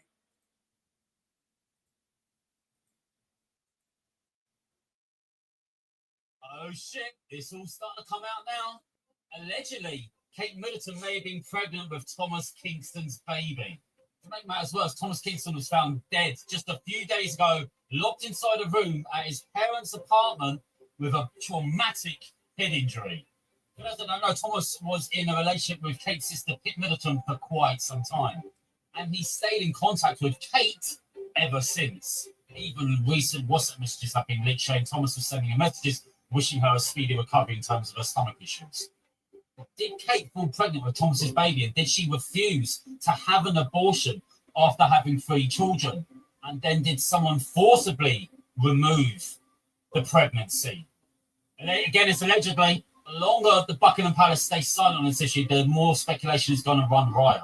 Oh, shit. This all starting to come out now. Allegedly, Kate Middleton may have been pregnant with Thomas Kingston's baby. To make matters worse, Thomas Kingston was found dead just a few days ago, locked inside a room at his parents' apartment with a traumatic head injury. For those that don't know, Thomas was in a relationship with Kate's sister, Kate Middleton, for quite some time. And he stayed in contact with Kate ever since. Even recent WhatsApp messages have been leaked showing Thomas was sending her messages wishing her a speedy recovery in terms of her stomach issues. Did Kate fall pregnant with Thomas's baby, and did she refuse to have an abortion after having 3 children? And then did someone forcibly remove the pregnancy? And again, it's allegedly. The longer the Buckingham Palace stays silent on this issue, the more speculation is going to run riot.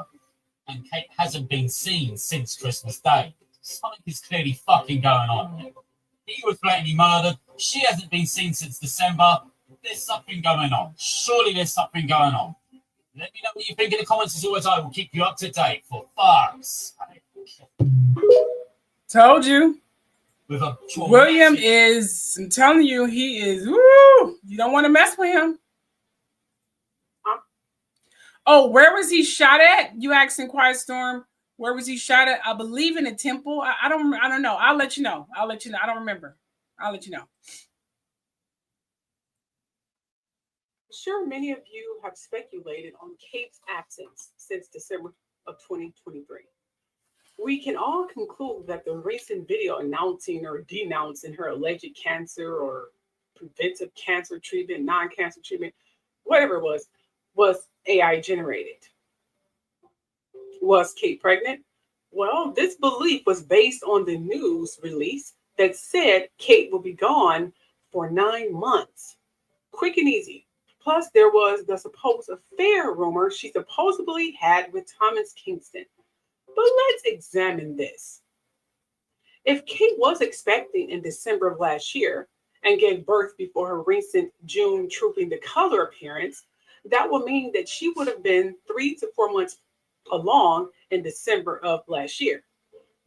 and Kate hasn't been seen since Christmas Day. Something is clearly fucking going on here. He was blatantly murdered. She hasn't been seen since December. There's something going on. Surely there's something going on. Let me know what you think in the comments. As always, I will keep you up to date. For fuck's sake. Told you. With a William is, I'm telling you, he is, woo, you don't want to mess with him. Oh, where was he shot at? You asked in Quiet Storm, where was he shot at? I believe in a temple. I don't know. I'll let you know. I don't remember. I'll let you know. Sure, many of you have speculated on Kate's absence since December of 2023. We can all conclude that the recent video announcing or denouncing her alleged cancer or preventive cancer treatment, non-cancer treatment, whatever it was AI generated. Was Kate pregnant? Well, this belief was based on the news release that said Kate will be gone for 9 months. Quick and easy. Plus, there was the supposed affair rumor she supposedly had with Thomas Kingston. But let's examine this. If Kate was expecting in December of last year and gave birth before her recent June Trooping the Color appearance, that would mean that she would have been 3 to 4 months along in December of last year.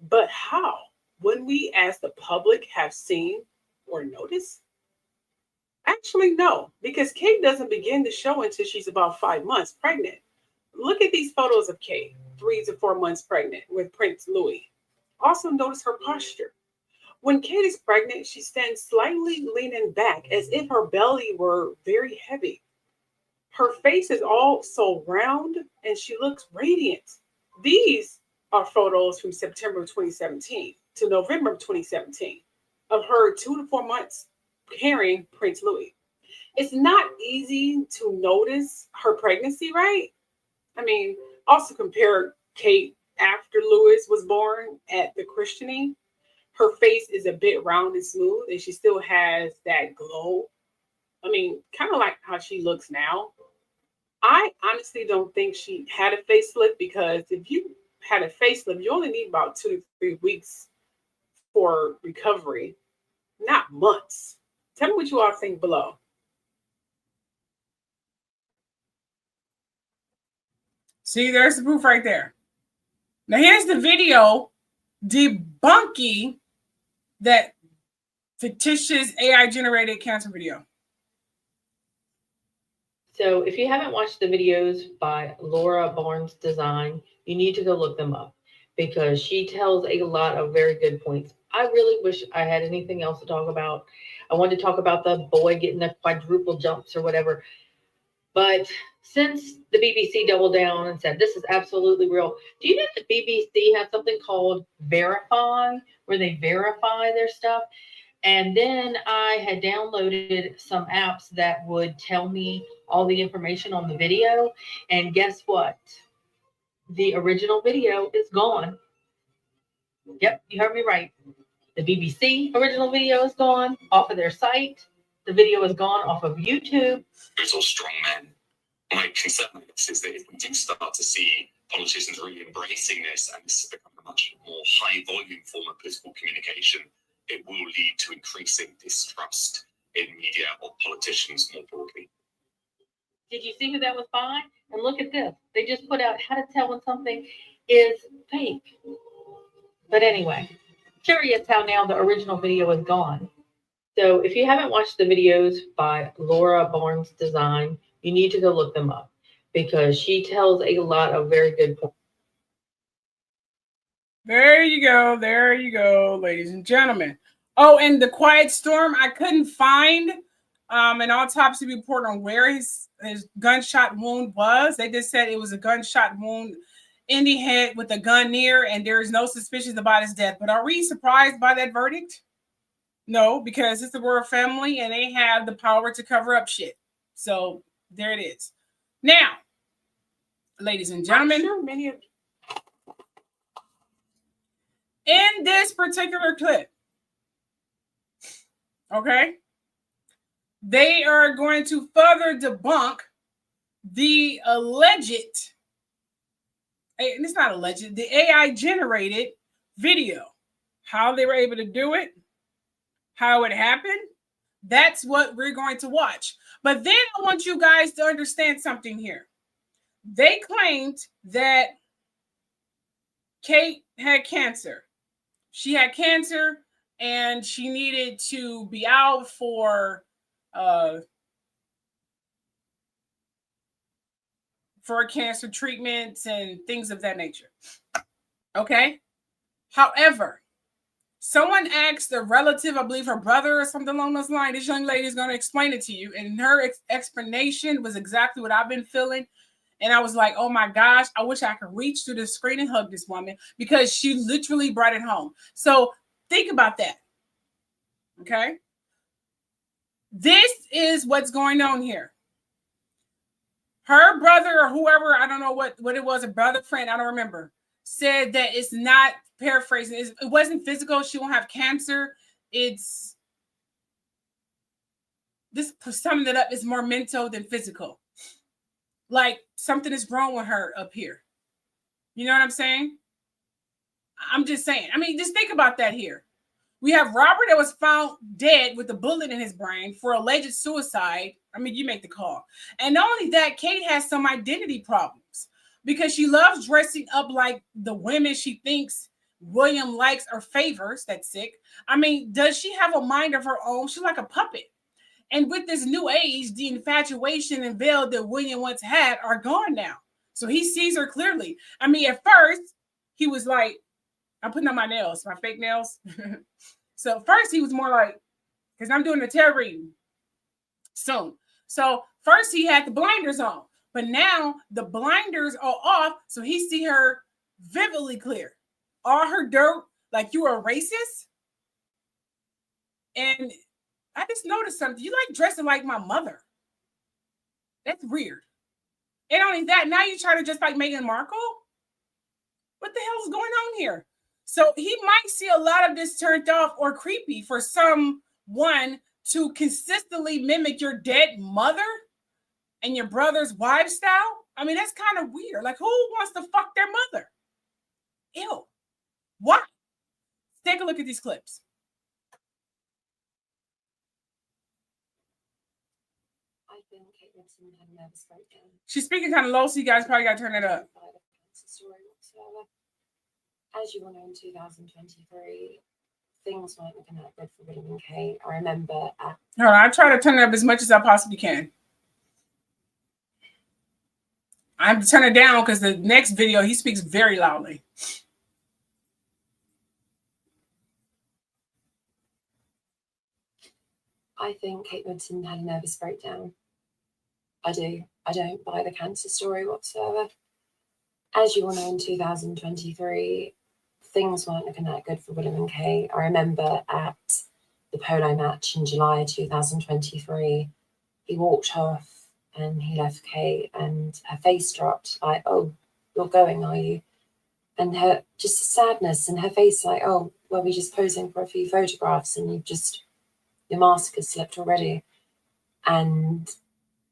But how? Wouldn't we, as the public, have seen or noticed? Actually, no, because Kate doesn't begin to show until she's about 5 months pregnant. Look at these photos of Kate, 3 to 4 months pregnant with Prince Louis. Also notice her posture. When Kate is pregnant, she stands slightly leaning back as if her belly were very heavy. Her face is also round and she looks radiant. These are photos from September of 2017 to November of 2017 of her 2 to 4 months carrying Prince Louis. It's not easy to notice her pregnancy, right? I mean, also compare Kate after Louis was born at the christening. Her face is a bit round and smooth, and she still has that glow. I mean, kind of like how she looks now. I honestly don't think she had a facelift, because if you had a facelift, you only need about 2 to 3 weeks for recovery, not months. Tell me what you all think below. See, there's the proof right there. Now, here's the video debunking that fictitious AI-generated cancer video. So if you haven't watched the videos by Laura Barnes Design, you need to go look them up, because she tells a lot of very good points. I really wish I had anything else to talk about. I wanted to talk about the boy getting the quadruple jumps or whatever. But since the BBC doubled down and said this is absolutely real, do you know that BBC has something called Verify, where they verify their stuff? And then I had downloaded some apps that would tell me all the information on the video. And guess what? The original video is gone. Yep, you heard me right. The BBC original video is gone off of their site. The video is gone off of YouTube. Brutal strong men. My concern is that if we do start to see politicians really embracing this, and this has become a much more high volume form of political communication, it will lead to increasing distrust in media or politicians more broadly. Did you see who that was by? And look at this. They just put out how to tell when something is fake. But anyway, curious how now the original video is gone. So if you haven't watched the videos by Laura Barnes Design, you need to go look them up, because she tells a lot of very good points. There you go, ladies and gentlemen. Oh, and the Quiet Storm, I couldn't find an autopsy report on where his gunshot wound was. They just said it was a gunshot wound in the head with a gun near, and there is no suspicion about his death. But are we surprised by that verdict? No, because it's the royal family and they have the power to cover up shit. So there it is. Now, ladies and gentlemen, I'm sure many of in this particular clip, okay, they are going to further debunk the alleged and it's not alleged, the AI generated video. How they were able to do it, how it happened, that's what we're going to watch. But then I want you guys to understand something here. They claimed that Kate had cancer. She had cancer and she needed to be out for cancer treatments and things of that nature. Okay. However, someone asked a relative, I believe her brother or something along those lines. This young lady is going to explain it to you. And her explanation was exactly what I've been feeling. And I was like, oh my gosh, I wish I could reach through the screen and hug this woman because she literally brought it home. So think about that. Okay. This is what's going on here. Her brother or whoever, I don't know what it was, a brother, friend, I don't remember, said that it's not, paraphrasing, it wasn't physical. She won't have cancer. It's, this summing it up, is more mental than physical. Like something is wrong with her up here. You know what I'm saying? I'm just saying. I mean, just think about that here. We have Robert that was found dead with a bullet in his brain for alleged suicide. I mean, you make the call. And not only that, Kate has some identity problems because she loves dressing up like the women she thinks William likes or favors. That's sick. I mean, does she have a mind of her own? She's like a puppet. And with this new age, the infatuation and veil that William once had are gone now. So he sees her clearly. I mean, at first, he was like, I'm putting on my nails, my fake nails. So first, he was more like, because I'm doing a tarot reading soon. So first, he had the blinders on. But now, the blinders are off, so he see her vividly clear. All her dirt, like you are a racist. And I just noticed something. You like dressing like my mother. That's weird. And only that, now you try to dress like Meghan Markle? What the hell is going on here? So he might see a lot of this turned off or creepy for someone to consistently mimic your dead mother and your brother's wife style. I mean, that's kind of weird. Like, who wants to fuck their mother? Ew. Why? Take a look at these clips. She's speaking kind of low, so you guys probably got to turn it up. As you all know, in 2023, things weren't looking that good for William and Kate. I remember Hold on, I try to turn it up as much as I possibly can. I have to turn it down because the next video, he speaks very loudly. I think Kate Middleton had a nervous breakdown. I do. I don't buy the cancer story whatsoever. As you all know, in 2023, things weren't looking that good for William and Kate. I remember at the polo match in July 2023, he walked off and he left Kate and her face dropped like, oh, you're going, are you? And her, just the sadness in her face, like, oh, well, we're just posing for a few photographs and your mask has slipped already. And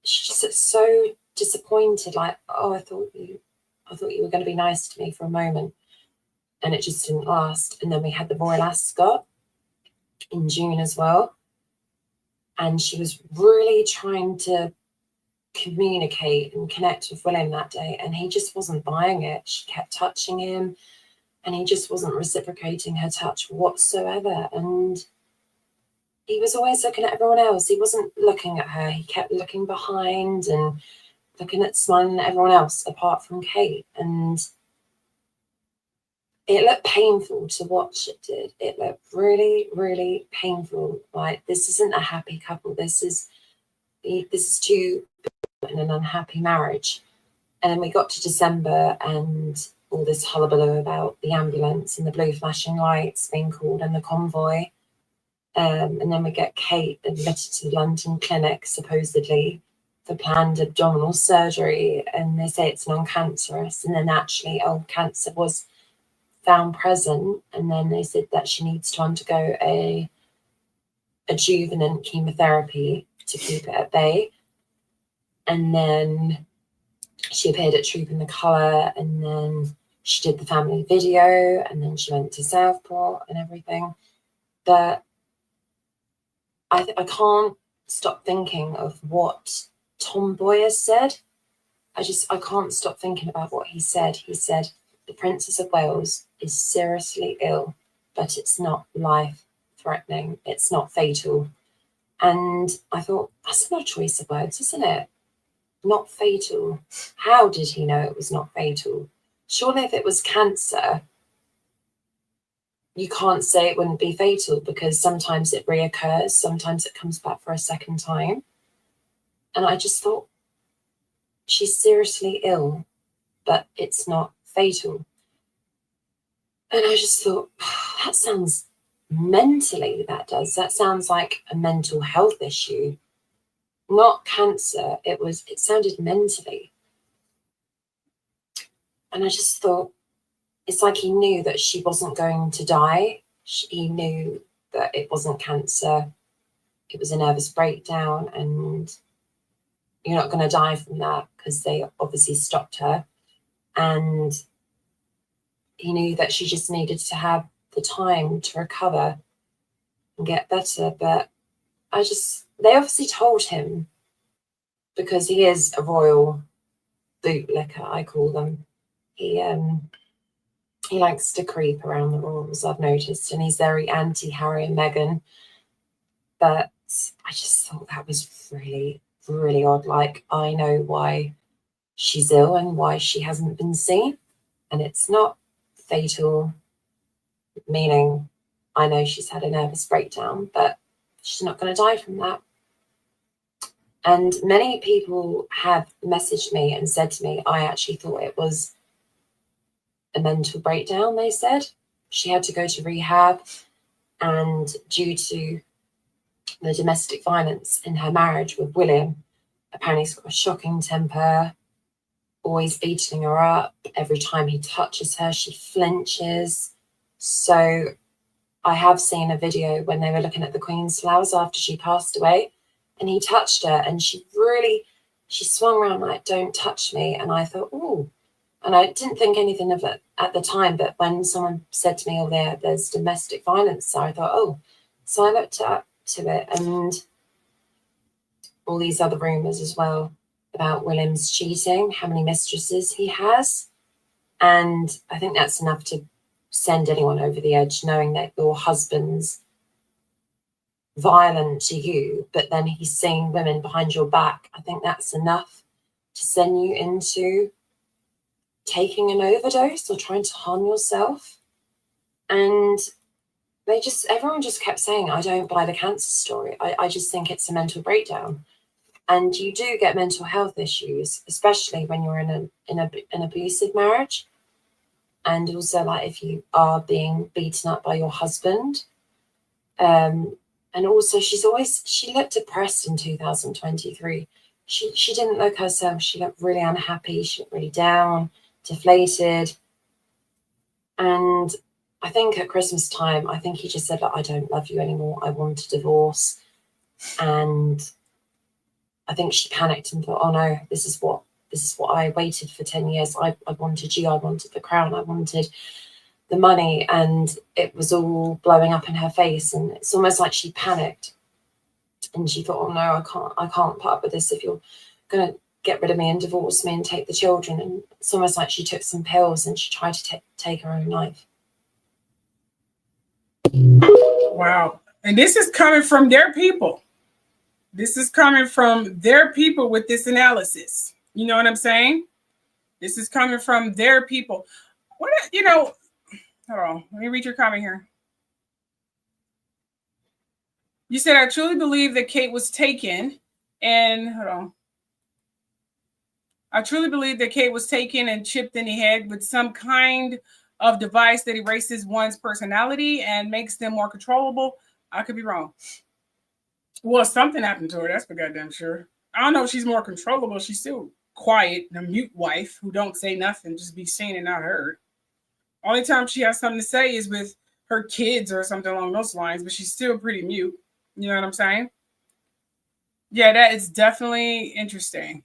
she's just so disappointed, like, oh, I thought you were going to be nice to me for a moment. And it just didn't last. And then we had the Royal Ascot in June as well. And she was really trying to communicate and connect with William that day. And he just wasn't buying it. She kept touching him and he just wasn't reciprocating her touch whatsoever. And he was always looking at everyone else. He wasn't looking at her. He kept looking behind and looking at, smiling at everyone else apart from Kate. And it looked painful to watch. It did. It looked really, really painful. Like, this isn't a happy couple. This is two people in an unhappy marriage. And then we got to December and all this hullabaloo about the ambulance and the blue flashing lights being called and the convoy. And then we get Kate admitted to the London clinic, supposedly, for planned abdominal surgery. And they say it's non-cancerous. And then actually, cancer was found present. And then they said that she needs to undergo a adjuvant chemotherapy to keep it at bay. And then she appeared at Troop in the Colour. And then she did the family video, and then she went to Southport and everything. But I can't stop thinking of what Tom Boyer said. I can't stop thinking about what he said. He said, the Princess of Wales is seriously ill, but it's not life-threatening. It's not fatal. And I thought, that's not a choice of words, isn't it? Not fatal. How did he know it was not fatal? Surely if it was cancer, you can't say it wouldn't be fatal, because sometimes it reoccurs, sometimes it comes back for a second time. And I just thought, she's seriously ill, but it's not fatal. And I just thought, that sounds mentally, that sounds like a mental health issue, not cancer. It sounded mentally. And I just thought, it's like he knew that she wasn't going to die. He knew that it wasn't cancer. It was a nervous breakdown, and you're not going to die from that, because they obviously stopped her. And he knew that she just needed to have the time to recover and get better. But they obviously told him, because he is a royal bootlicker, I call them. He likes to creep around the royals, I've noticed, and he's very anti-Harry and Meghan. But I just thought that was really, really odd. Like, I know why she's ill and why she hasn't been seen, and it's not fatal, meaning I know she's had a nervous breakdown, but she's not going to die from that. And many people have messaged me and said to me, I actually thought it was a mental breakdown. They said she had to go to rehab, and due to the domestic violence in her marriage with William, apparently he's got a shocking temper, always beating her up. Every time he touches her, she flinches. So I have seen a video when they were looking at the Queen's flowers after she passed away, and he touched her, and she swung around like, don't touch me. And I thought, oh, and I didn't think anything of it at the time, but when someone said to me, oh, there's domestic violence, so I thought, oh. So I looked up to it, and all these other rumours as well about William's cheating, how many mistresses he has. And I think that's enough to send anyone over the edge, knowing that your husband's violent to you, but then he's seeing women behind your back. I think that's enough to send you into taking an overdose or trying to harm yourself. And everyone just kept saying, I don't buy the cancer story. I just think it's a mental breakdown. And you do get mental health issues, especially when you're in an abusive marriage. And also, like, if you are being beaten up by your husband. And also, she looked depressed in 2023. She didn't look herself. She looked really unhappy. She looked really down, deflated. And I think at Christmas time, I think he just said, like, I don't love you anymore. I want a divorce. And I think she panicked and thought, oh no, this is what I waited for 10 years. I wanted you. I wanted the crown. I wanted the money, and it was all blowing up in her face. And it's almost like she panicked, and she thought, oh no, I can't put up with this. If you're going to get rid of me and divorce me and take the children. And it's almost like she took some pills and she tried to take her own life. Wow. And this is coming from their people. This is coming from their people with this analysis. You know what I'm saying? This is coming from their people. Hold on. Let me read your comment here. You said, I truly believe that Kate was taken I truly believe that Kate was taken and chipped in the head with some kind of device that erases one's personality and makes them more controllable. I could be wrong. Well, something happened to her. That's for goddamn sure. I don't know if she's more controllable. She's still quiet, a mute wife who don't say nothing, just be seen and not heard. Only time she has something to say is with her kids or something along those lines, but she's still pretty mute. You know what I'm saying? Yeah, that is definitely interesting.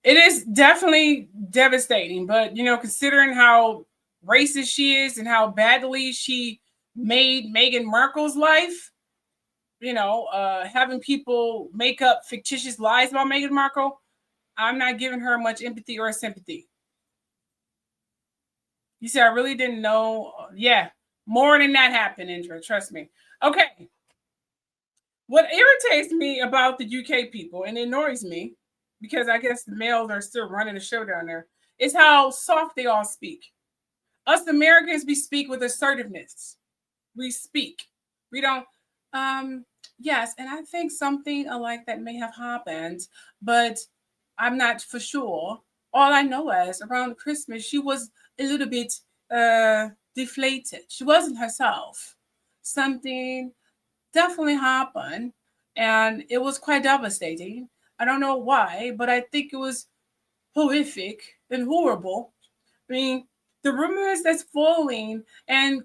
It is definitely devastating, but you know, considering how racist she is and how badly she made Meghan Markle's life, you know, having people make up fictitious lies about Meghan Markle, I'm not giving her much empathy or sympathy. You said I really didn't know. Yeah, more than that happened, Indra. Trust me. Okay. What irritates me about the UK people, and it annoys me, because I guess the males are still running the show down there, is how soft they all speak. Us Americans, we speak with assertiveness. We speak. We don't, yes, and I think something like that may have happened, but I'm not for sure. All I know is around Christmas, she was a little bit deflated. She wasn't herself. Something definitely happened, and it was quite devastating. I don't know why, but I think it was horrific and horrible. I mean, the rumors that's falling and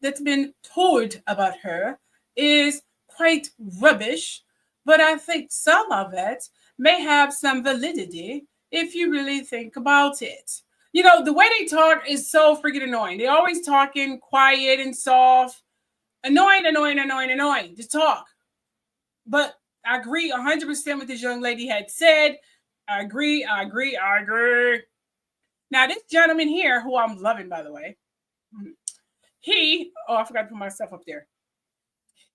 that's been told about her is quite rubbish, but I think some of it may have some validity if you really think about it. You know, the way they talk is so freaking annoying. They're always talking quiet and soft. Annoying to talk. But I agree 100% with this young lady had said. I agree. Now, this gentleman here, who I'm loving, by the way, I forgot to put myself up there.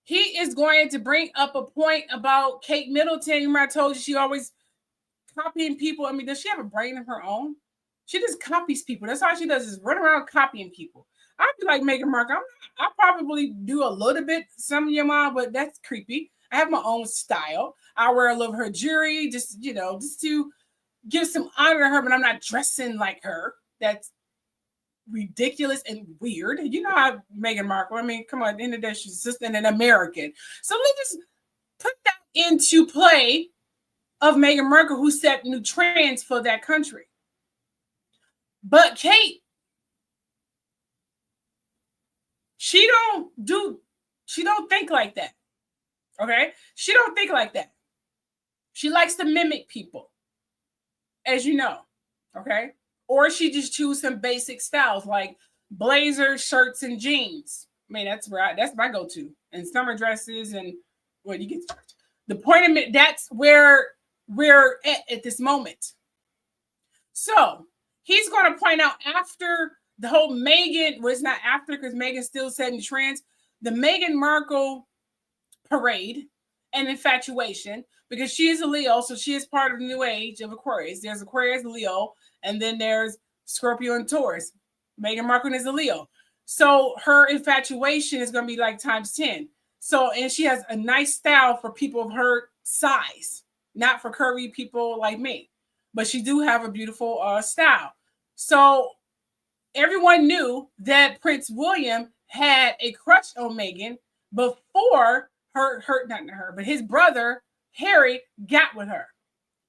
He is going to bring up a point about Kate Middleton. Remember I told you she always copying people. I mean, does she have a brain of her own? She just copies people. That's all she does is run around copying people. I feel like Meghan Markle. I probably do a little bit, some of your mom, but that's creepy. I have my own style. I wear a little of her jewelry, just to give some honor to her, but I'm not dressing like her. That's ridiculous and weird. You know how Meghan Markle, I mean, come on, at the end of the day, she's just an American. So let's just put that into play of Meghan Markle, who set new trends for that country. But Kate, she don't think like that. Okay? She don't think like that. She likes to mimic people, as you know. Okay? Or she just choose some basic styles like blazers, shirts, and jeans. I mean, that's my go-to. And summer dresses and you get the point of it, that's where we're at this moment. So he's going to point out after the whole Meghan, well, it's not after because Meghan's still setting trends, the Meghan Markle parade and infatuation, because she is a Leo, so she is part of the new age of Aquarius. There's Aquarius, Leo, and then there's Scorpio and Taurus. Meghan Markle is a Leo. So her infatuation is going to be like times 10. So, and she has a nice style for people of her size, not for curvy people like me. But she do have a beautiful style. So everyone knew that Prince William had a crush on Meghan before but his brother Harry got with her.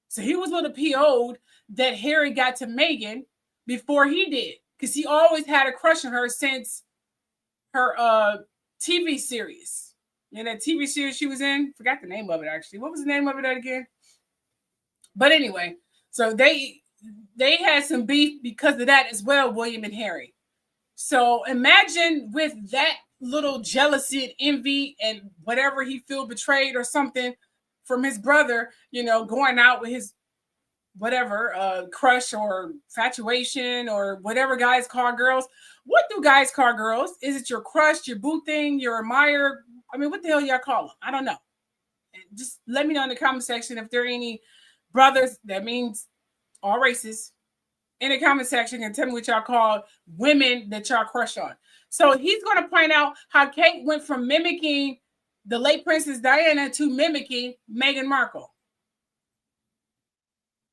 So he was a little PO'd that Harry got to Meghan before he did, because he always had a crush on her since her TV series. You know, that TV series she was in? Forgot the name of it, actually. What was the name of it again? But anyway, so they had some beef because of that as well, William and Harry. So imagine with that little jealousy and envy and whatever he feel betrayed or something from his brother, you know, going out with his whatever crush or infatuation or whatever guys call girls. What do guys call girls? Is it your crush, your boo thing, your admirer? I mean, what the hell y'all call them? I don't know. Just let me know in the comment section if there are any brothers, that means all races, in the comment section, and tell me what y'all call women that y'all crush on. So he's going to point out how Kate went from mimicking the late Princess Diana to mimicking Meghan Markle.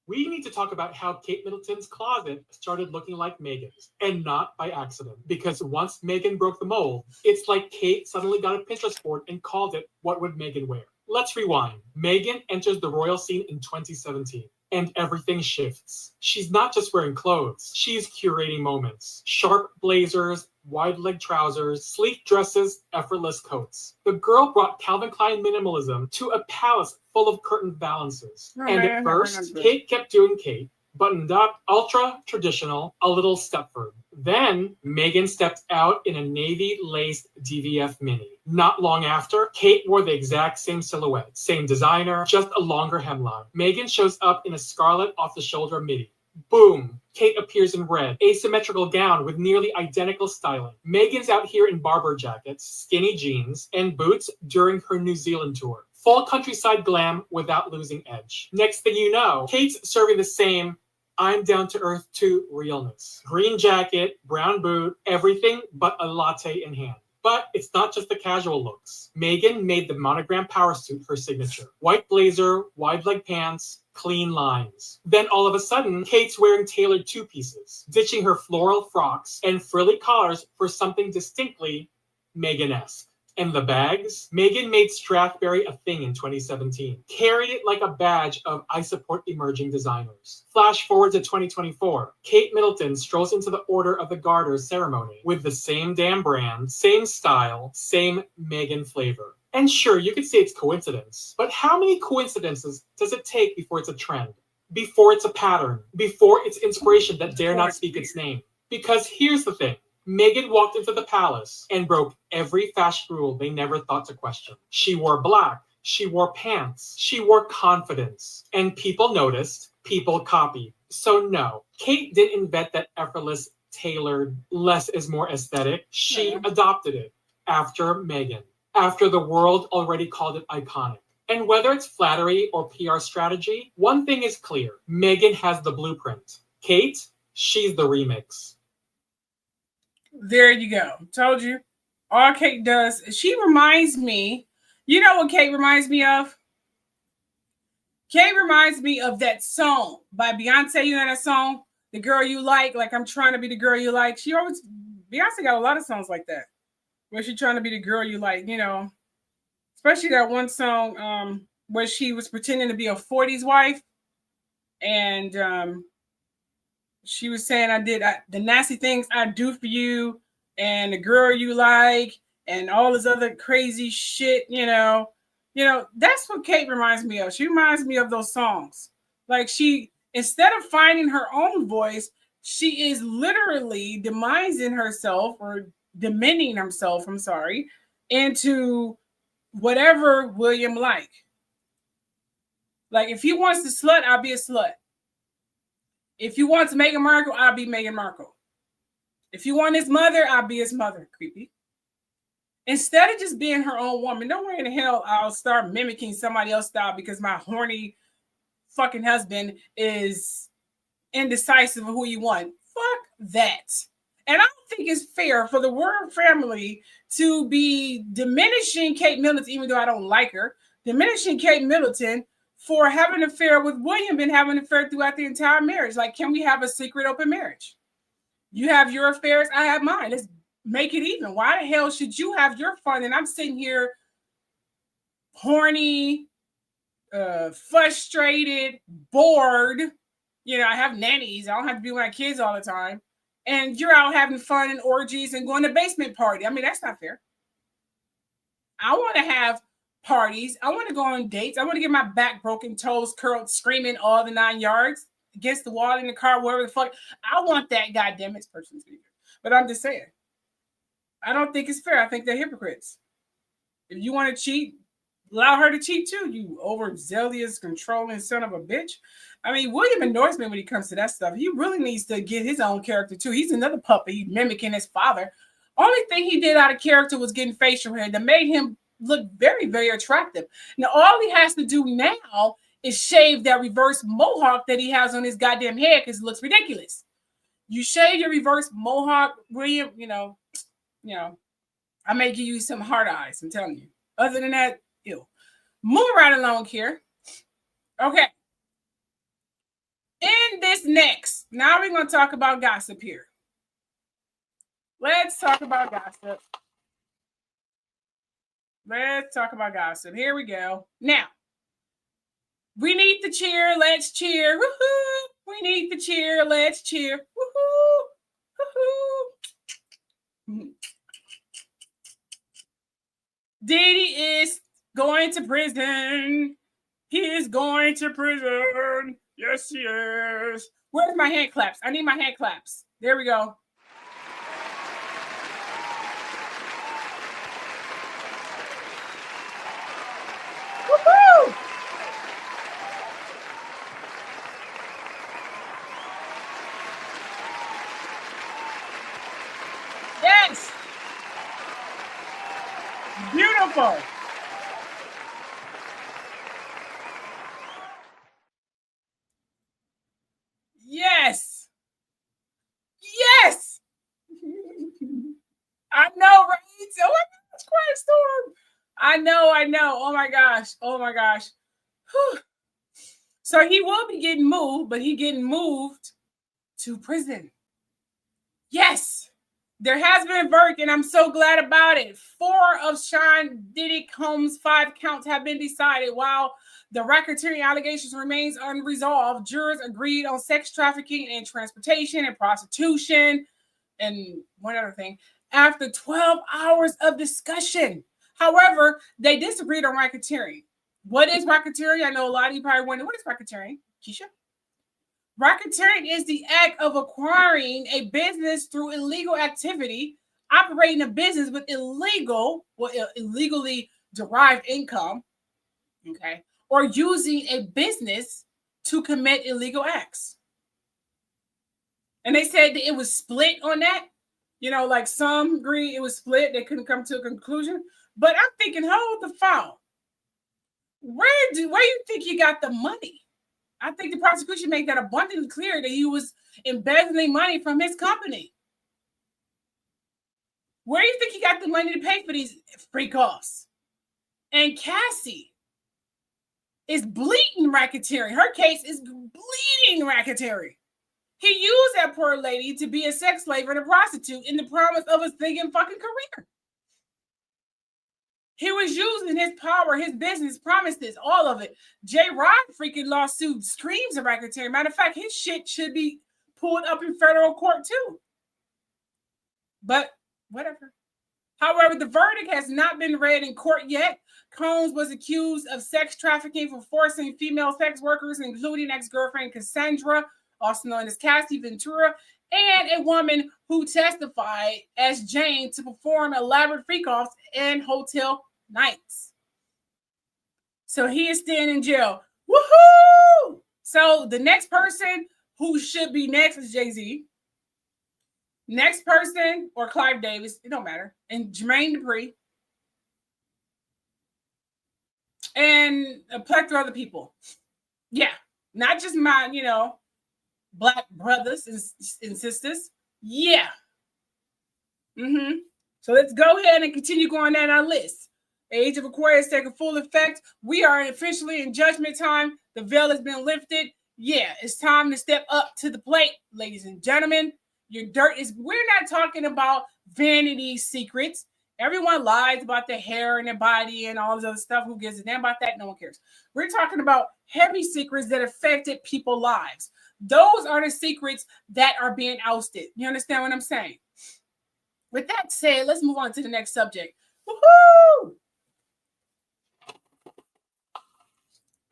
We need to talk about how Kate Middleton's closet started looking like Meghan's, and not by accident. Because once Meghan broke the mold, it's like Kate suddenly got a Pinterest board and called it, "What would Meghan wear?" Let's rewind. Meghan enters the royal scene in 2017. And everything shifts. She's not just wearing clothes, she's curating moments. Sharp blazers, wide leg trousers, sleek dresses, effortless coats. The girl brought Calvin Klein minimalism to a palace full of curtain balances. And at first, Kate kept doing Kate. buttoned up, ultra traditional, a little Stepford. Then Meghan stepped out in a navy laced DVF mini. Not long after, Kate wore the exact same silhouette, same designer, just a longer hemline. Meghan shows up in a scarlet off the shoulder midi. Boom! Kate appears in red, asymmetrical gown with nearly identical styling. Meghan's out here in barber jackets, skinny jeans, and boots during her New Zealand tour. Full countryside glam without losing edge. Next thing you know, Kate's serving the same I'm down to earth to realness. Green jacket, brown boot, everything but a latte in hand. But it's not just the casual looks. Meghan made the monogram power suit her signature. White blazer, wide leg pants, clean lines. Then all of a sudden, Kate's wearing tailored two-pieces, ditching her floral frocks and frilly collars for something distinctly Meghan-esque. And the bags? Meghan made Strathberry a thing in 2017. Carried it like a badge of I support emerging designers. Flash forward to 2024. Kate Middleton strolls into the Order of the Garter ceremony with the same damn brand, same style, same Meghan flavor. And sure, you could say it's coincidence, but how many coincidences does it take before it's a trend? Before it's a pattern? Before it's inspiration that dare not speak its name? Because here's the thing. Meghan walked into the palace and broke every fashion rule they never thought to question. She wore black. She wore pants. She wore confidence. And people noticed. People copied. So no, Kate didn't invent that effortless, tailored, less is more aesthetic. She adopted it after Meghan. After the world already called it iconic. And whether it's flattery or PR strategy, one thing is clear. Meghan has the blueprint. Kate, she's the remix. There you go. Told you. All Kate does, she reminds me, you know what Kate reminds me of? Kate reminds me of that song by Beyonce. You know that song, The Girl You Like I'm trying to be the girl you like. Beyonce got a lot of songs like that, where she's trying to be the girl you like, you know. Especially that one song where she was pretending to be a 40s wife. And she was saying, I did the nasty things I do for you and the girl you like and all this other crazy shit, you know. You know, that's what Kate reminds me of. She reminds me of those songs. Like she, instead of finding her own voice, she is literally demising herself or demeaning herself, into whatever William like. Like if he wants to slut, I'll be a slut. If you want to Meghan Markle, I'll be Meghan Markle. If you want his mother, I'll be his mother. Creepy. Instead of just being her own woman, no way in the hell I'll start mimicking somebody else's style because my horny fucking husband is indecisive of who you want. Fuck that. And I don't think it's fair for the Word family to be diminishing Kate Middleton, even though I don't like her, diminishing Kate Middleton for having an affair with William and having an affair throughout the entire marriage. Like, can we have a secret open marriage? You have your affairs, I have mine. Let's make it even. Why the hell should you have your fun and I'm sitting here horny, frustrated, bored? You know, I have nannies. I don't have to be with my kids all the time. And you're out having fun and orgies and going to basement party. I mean, that's not fair. I want to have parties. I want to go on dates. I want to get my back broken, toes curled, screaming all the 9 yards against the wall in the car, wherever the fuck. I want that goddamn it person to be. But I'm just saying, I don't think it's fair. I think they're hypocrites. If you want to cheat, allow her to cheat too, you overzealous, controlling son of a bitch. I mean, William annoys me when it comes to that stuff. He really needs to get his own character too. He's another puppet. He's mimicking his father. Only thing he did out of character was getting facial hair that made him look very, very attractive. Now, all he has to do now is shave that reverse mohawk that he has on his goddamn head because it looks ridiculous. You shave your reverse mohawk, William, you know, I may give you some hard eyes, I'm telling you. Other than that, ew. Move right along here. Okay. In this next, now we're going to talk about gossip here. Let's talk about gossip. Let's talk about gossip. Here we go. Now, we need to cheer. Let's cheer. Woohoo! We need to cheer. Let's cheer. Woohoo! Woohoo! Diddy is going to prison. He is going to prison. Yes, he is. Where's my hand claps? I need my hand claps. There we go. Woo-hoo! Yes. Beautiful. Yes. Yes. I know, right? Oh my gosh, quiet storm. I know. Oh my gosh. Whew. So he will be getting moved, but he getting moved to prison. Yes. There has been a verdict, and I'm so glad about it. 4 of Sean Diddy Combs' 5 counts have been decided. While the racketeering allegations remains unresolved, jurors agreed on sex trafficking and transportation and prostitution and one other thing after 12 hours of discussion. However, they disagreed on racketeering. What is racketeering? I know a lot of you probably wonder, what is racketeering? Keisha? Racketeering is the act of acquiring a business through illegal activity, operating a business with illegally derived income, okay, or using a business to commit illegal acts. And they said that it was split on that. You know, like some agree it was split. They couldn't come to a conclusion. But I'm thinking, hold the phone. Where do you think you got the money? I think the prosecution made that abundantly clear that he was embezzling money from his company. Where do you think he got the money to pay for these free costs? And Cassie is bleeding racketeering. Her case is bleeding racketeering. He used that poor lady to be a sex slave and a prostitute in the promise of a singing fucking career. He was using his power, his business, promises, all of it. J. Rod freaking lawsuit screams of racketeering. Matter of fact, his shit should be pulled up in federal court too. But whatever. However, the verdict has not been read in court yet. Combs was accused of sex trafficking for forcing female sex workers, including ex-girlfriend Cassandra, also known as Cassie Ventura, and a woman who testified as Jane to perform elaborate freak-offs and hotel nights. So he is staying in jail. Woohoo! So the next person who should be next is Jay-Z. Next person, or Clive Davis, it don't matter, and Jermaine Dupri, and a plethora of other people. Yeah, not just my, Black brothers and sisters. Yeah. So let's go ahead and continue going down our list. Age of Aquarius taking full effect. We are officially in judgment time. The veil has been lifted. Yeah, it's time to step up to the plate, ladies and gentlemen. Your dirt is, we're not talking about vanity secrets. Everyone lies about their hair and their body and all this other stuff. Who gives a damn about that? No one cares. We're talking about heavy secrets that affected people's lives. Those are the secrets that are being ousted. You understand what I'm saying? With that said, let's move on to the next subject. Woohoo!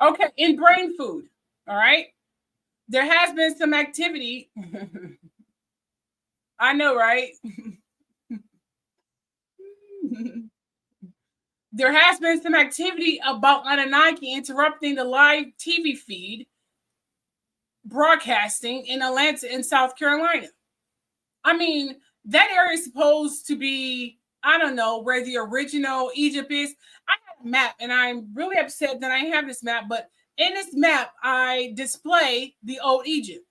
Okay, in brain food, all right? There has been some activity. I know, right? There has been some activity about Anunnaki interrupting the live TV feed broadcasting in Atlanta in South Carolina. I mean, that area is supposed to be, I don't know, where the original Egypt is. I have a map, and I'm really upset that I have this map, but in this map, I display the old Egypt.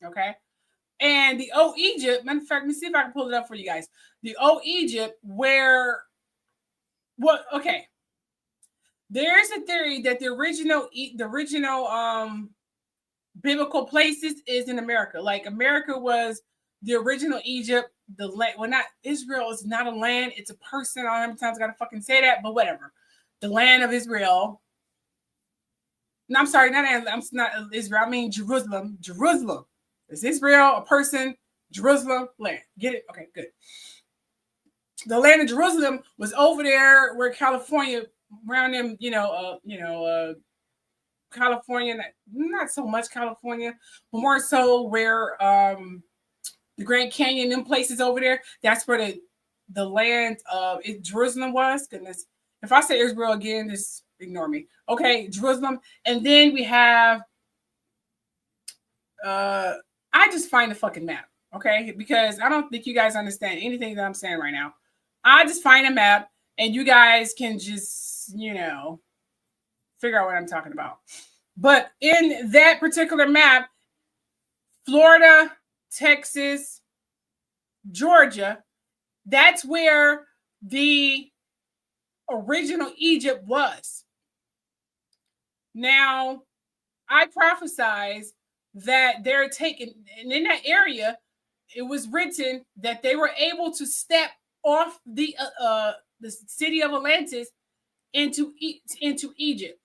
Okay? And the old Egypt, matter of fact, let me see if I can pull it up for you guys. The old Egypt where, okay. There's a theory that the original biblical places is in America. Like America was the original Egypt. The land, well, not Israel is not a land, it's a person. I don't know how many times I gotta fucking say that, but whatever. The land of Israel. No, I'm sorry, I'm not Israel. I mean Jerusalem. Jerusalem. Is Israel a person? Jerusalem, land. Get it? Okay, good. The land of Jerusalem was over there where California, around them, California, not so much California, but more so where the Grand Canyon, them places over there, that's where the land of Jerusalem was. Goodness, if I say Israel again, just ignore me. Okay, Jerusalem. And then we have, I just find the fucking map, okay? Because I don't think you guys understand anything that I'm saying right now. I just find a map and you guys can just, you know, figure out what I'm talking about. But in that particular map, Florida, Texas, Georgia, that's where the original Egypt was. Now, I prophesize that they're taking, and in that area, it was written that they were able to step off the city of Atlantis into Egypt.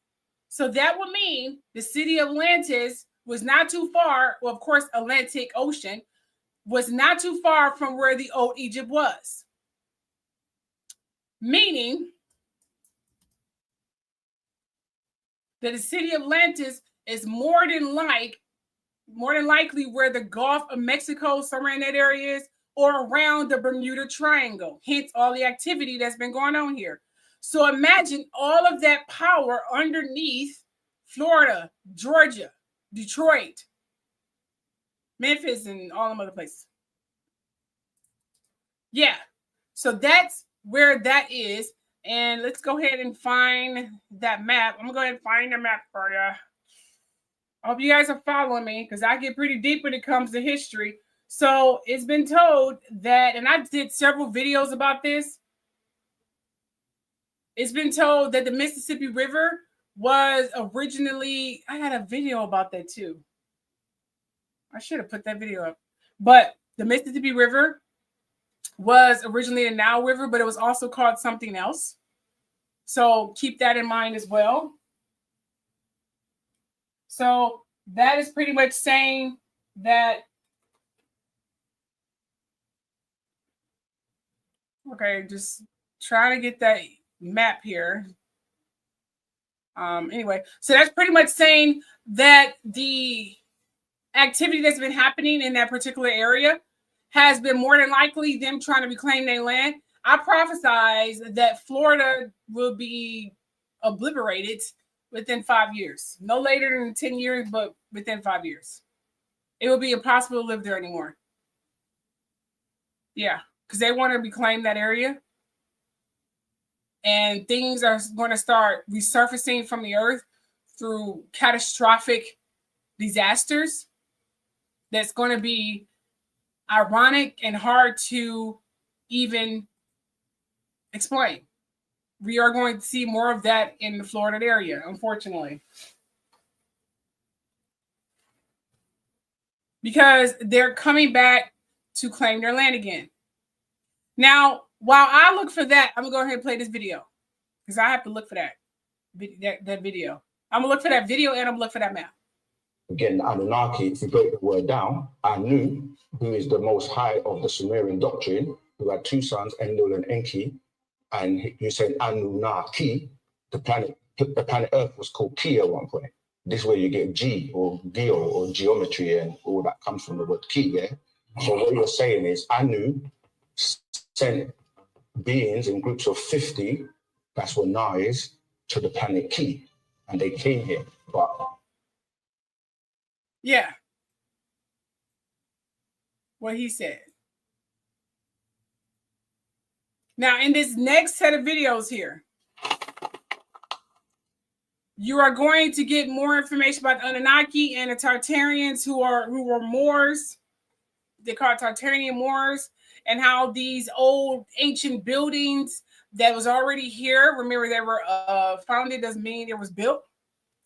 So that would mean the city of Atlantis was not too far. Well, of course, Atlantic Ocean was not too far from where the old Egypt was. Meaning that the city of Atlantis is more than likely where the Gulf of Mexico, somewhere in that area is, or around the Bermuda Triangle. Hence all the activity that's been going on here. So imagine all of that power underneath Florida, Georgia, Detroit, Memphis, and all them other places. Yeah. So that's where that is. And let's go ahead and find that map. I'm going to go ahead and find the map for you. I hope you guys are following me because I get pretty deep when it comes to history. So it's been told that, and I did several videos about this. It's been told that the Mississippi River was originally, I had a video about that too. I should have put that video up. But the Mississippi River was originally the Nile River, but it was also called something else. So keep that in mind as well. So that is pretty much saying that, okay, just trying to get that map here. Anyway, so that's pretty much saying that the activity that's been happening in that particular area has been more than likely them trying to reclaim their land. I prophesize that Florida will be obliterated within 5 years. No later than 10 years, but within 5 years. It will be impossible to live there anymore. Yeah, because they want to reclaim that area. And things are going to start resurfacing from the earth through catastrophic disasters. That's going to be ironic and hard to even explain. We are going to see more of that in the Florida area, unfortunately. Because they're coming back to claim their land again. Now, while I look for that, I'm going to go ahead and play this video. Because I have to look for that video. I'm going to look for that video and I'm going to look for that map. Again, Anunnaki, if you break the word down, Anu, who is the most high of the Sumerian doctrine, who had two sons, Enlil and Enki, and you said Anunnaki, the planet Earth was called Ki at one point. This is where you get G or Geo or geometry and all that comes from the word Ki, yeah? So what you're saying is Anu sent beings in groups of 50, that's what Na is, to the planet Ki, and they came here, but yeah. What he said. Now, in this next set of videos here, you are going to get more information about the Anunnaki and the Tartarians who were Moors. They call it Tartarian Moors, and how these old ancient buildings that was already here, remember they were founded doesn't mean it was built.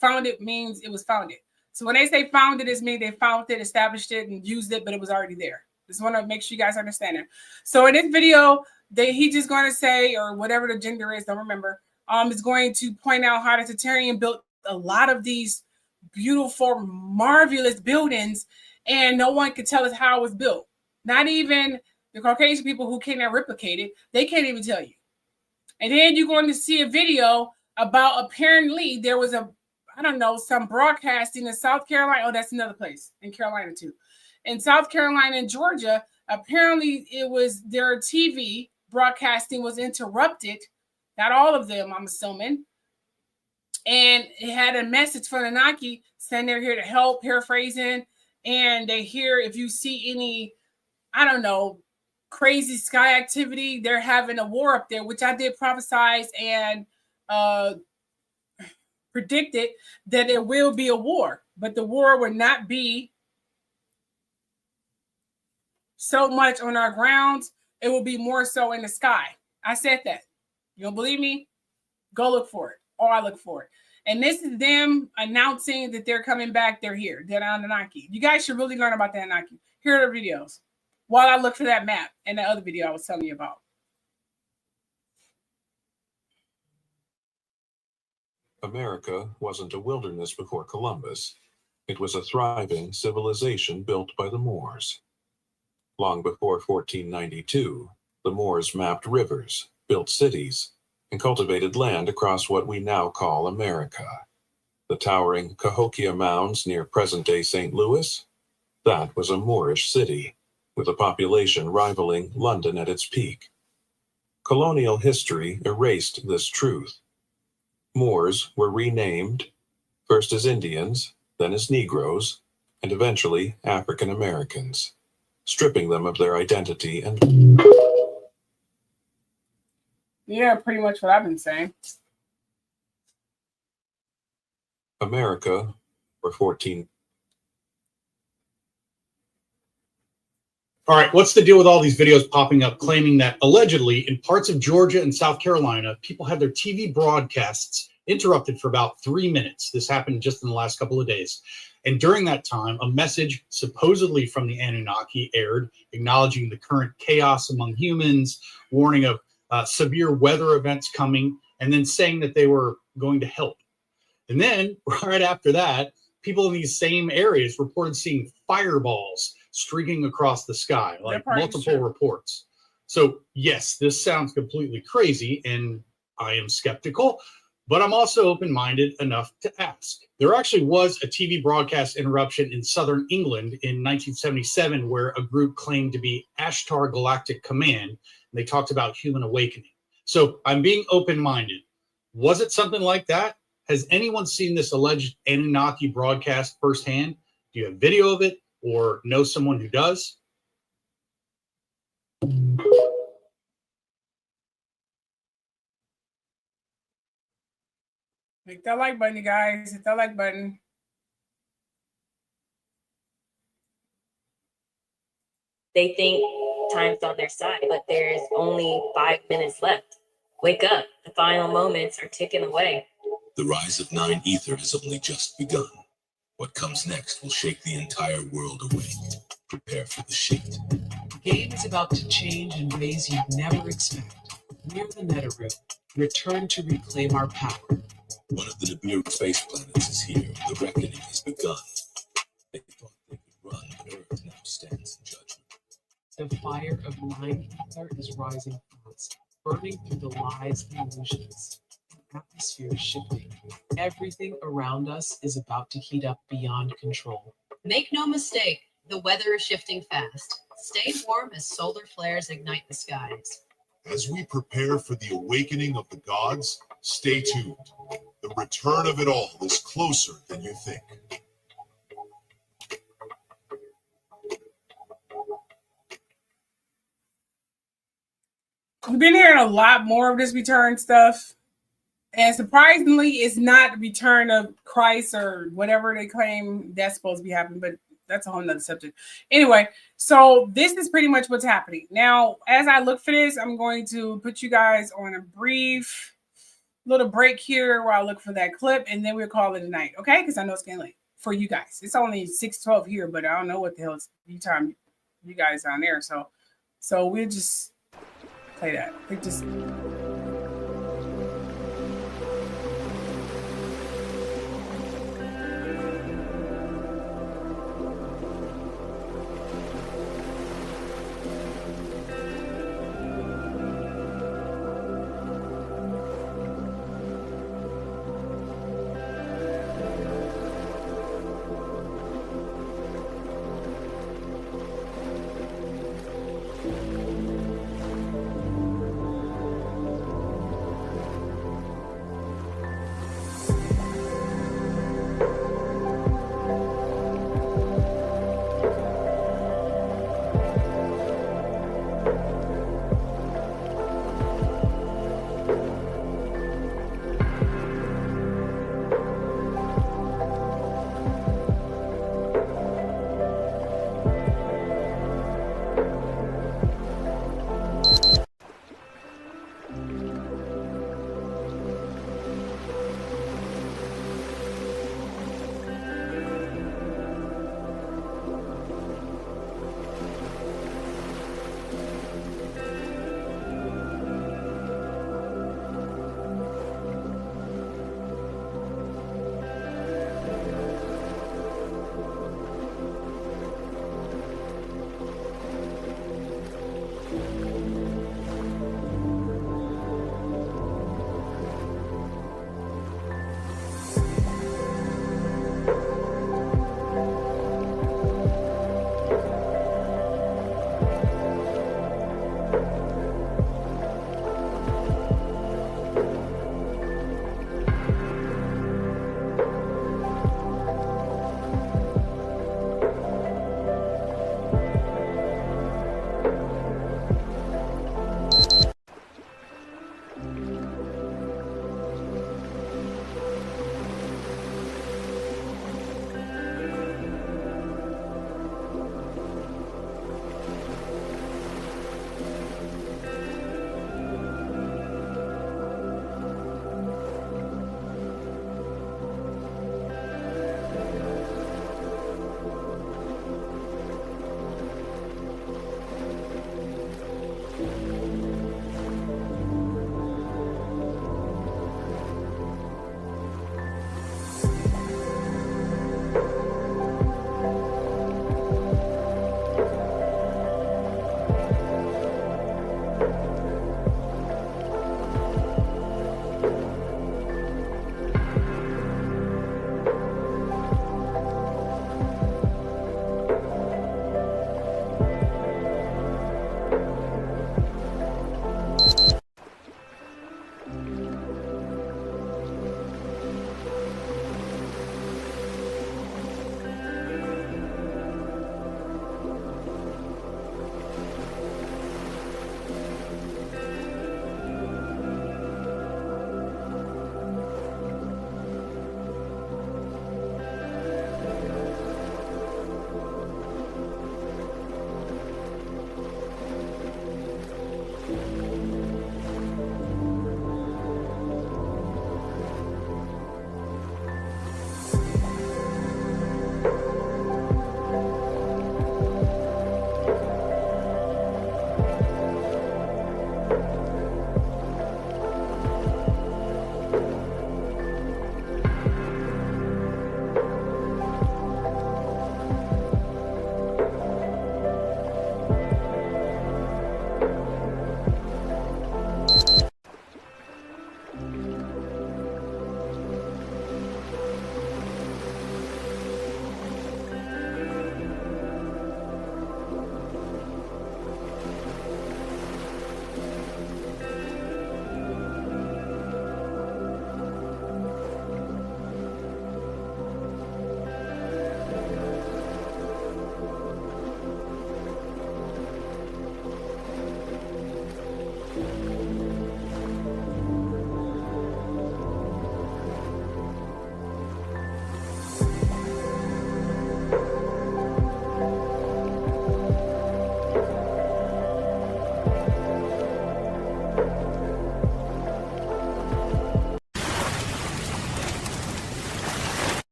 Founded means it was founded. So when they say founded, it means they found it, established it, and used it, but it was already there. Just want to make sure you guys understand it. So in this video, he's just going to say, or whatever the gender is, don't remember, is going to point out how the Tartarian built a lot of these beautiful, marvelous buildings, and no one could tell us how it was built. Not even the Caucasian people who cannot replicate it, they can't even tell you. And then you're going to see a video about apparently there was a I don't know, some broadcasting in South Carolina. Oh, that's another place in Carolina too. In South Carolina and Georgia, apparently it was their TV broadcasting was interrupted. Not all of them, I'm assuming. And it had a message for Anunnaki saying they're here to help, paraphrasing. And they hear if you see any, I don't know, crazy sky activity, they're having a war up there, which I did prophesize and predicted that there will be a war, but the war would not be so much on our grounds. It will be more so in the sky. I said that. You don't believe me? Go look for it. Or I look for it. And this is them announcing that they're coming back. They're here. They're Anunnaki. You guys should really learn about the Anunnaki. Here are the videos while I look for that map and the other video I was telling you about. America wasn't a wilderness before Columbus. It was a thriving civilization built by the Moors. Long before 1492, the Moors mapped rivers, built cities, and cultivated land across what we now call America. The towering Cahokia Mounds near present-day St. Louis? That was a Moorish city, with a population rivaling London at its peak. Colonial history erased this truth. Moors were renamed, first as Indians, then as Negroes, and eventually African Americans, stripping them of their identity and... Yeah, pretty much what I've been saying. America, or 14... All right, what's the deal with all these videos popping up claiming that allegedly in parts of Georgia and South Carolina, people had their TV broadcasts interrupted for about 3 minutes? This happened just in the last couple of days. And during that time, a message supposedly from the Anunnaki aired, acknowledging the current chaos among humans, warning of severe weather events coming, and then saying that they were going to help. And then right after that, people in these same areas reported seeing fireballs streaking across the sky, like multiple reports. So yes, this sounds completely crazy, and I am skeptical, but I'm also open-minded enough to ask. There actually was a TV broadcast interruption in southern England in 1977 where a group claimed to be Ashtar Galactic Command, and they talked about human awakening. So I'm being open-minded. Was it something like that? Has anyone seen this alleged Anunnaki broadcast firsthand? Do you have video of it or know someone who does? Hit that like button, you guys. Hit that like button. They think time's on their side, but there's only 5 minutes left. Wake up. The final moments are ticking away. The rise of 9 Ether has only just begun. What comes next will shake the entire world awake. Prepare for the shift. The game is about to change in ways you'd never expect. We're the Neteru. Return to reclaim our power. One of the Nibiru space planets is here. The reckoning has begun. They thought they could run, but Earth now stands in judgment. The fire of 9 Ether is rising fast, burning through the lies and illusions. The atmosphere is shifting. Everything around us is about to heat up beyond control. Make no mistake, the weather is shifting fast. Stay warm as solar flares ignite the skies. As we prepare for the awakening of the gods, stay tuned. The return of it all is closer than you think. We've been hearing a lot more of this return stuff. And surprisingly, it's not return of Christ or whatever they claim that's supposed to be happening, but that's a whole nother subject. Anyway, so this is pretty much what's happening. Now, as I look for this, I'm going to put you guys on a brief little break here while I look for that clip, and then we'll call it a night, okay? Because I know it's getting late for you guys. It's only 6:12 here, but I don't know what the hell is the time you guys down there. So we'll just play that.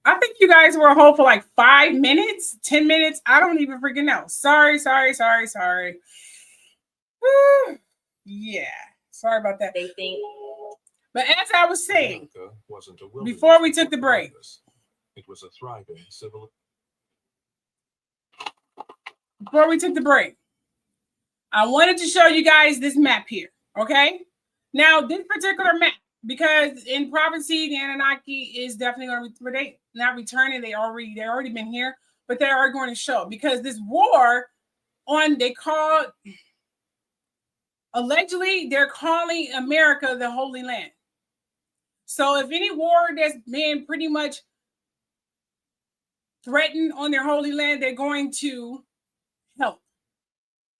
I think you guys were on hold for like 5 minutes, 10 minutes. I don't even freaking know. Sorry. Yeah, sorry about that. They think. But as I was saying, America wasn't a wilderness before we took the break, it was a thriving civil. before we took the break, I wanted to show you guys this map here. Okay, now this particular map, because in prophecy, the Anunnaki is definitely going to be not returning. They already been here, but they are going to show, because this war on, they call, allegedly they're calling America the Holy Land. So if any war that's been pretty much threatened on their Holy Land, they're going to help.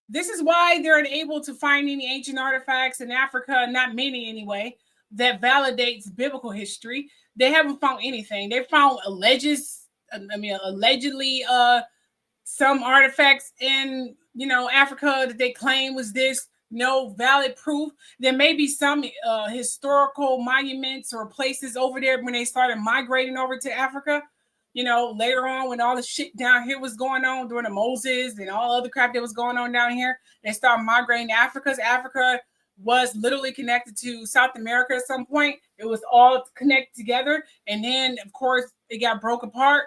This is why they're unable to find any ancient artifacts in Africa, not many anyway, that validates biblical history. They haven't found anything. They found allegedly some artifacts in Africa that they claim was this. No valid proof. There may be some historical monuments or places over there when they started migrating over to Africa. Later on, when all the shit down here was going on during the Moses and all other crap that was going on down here, they started migrating to Africa. Africa was literally connected to South America at some point. It was all connected together. And then, of course, it got broke apart.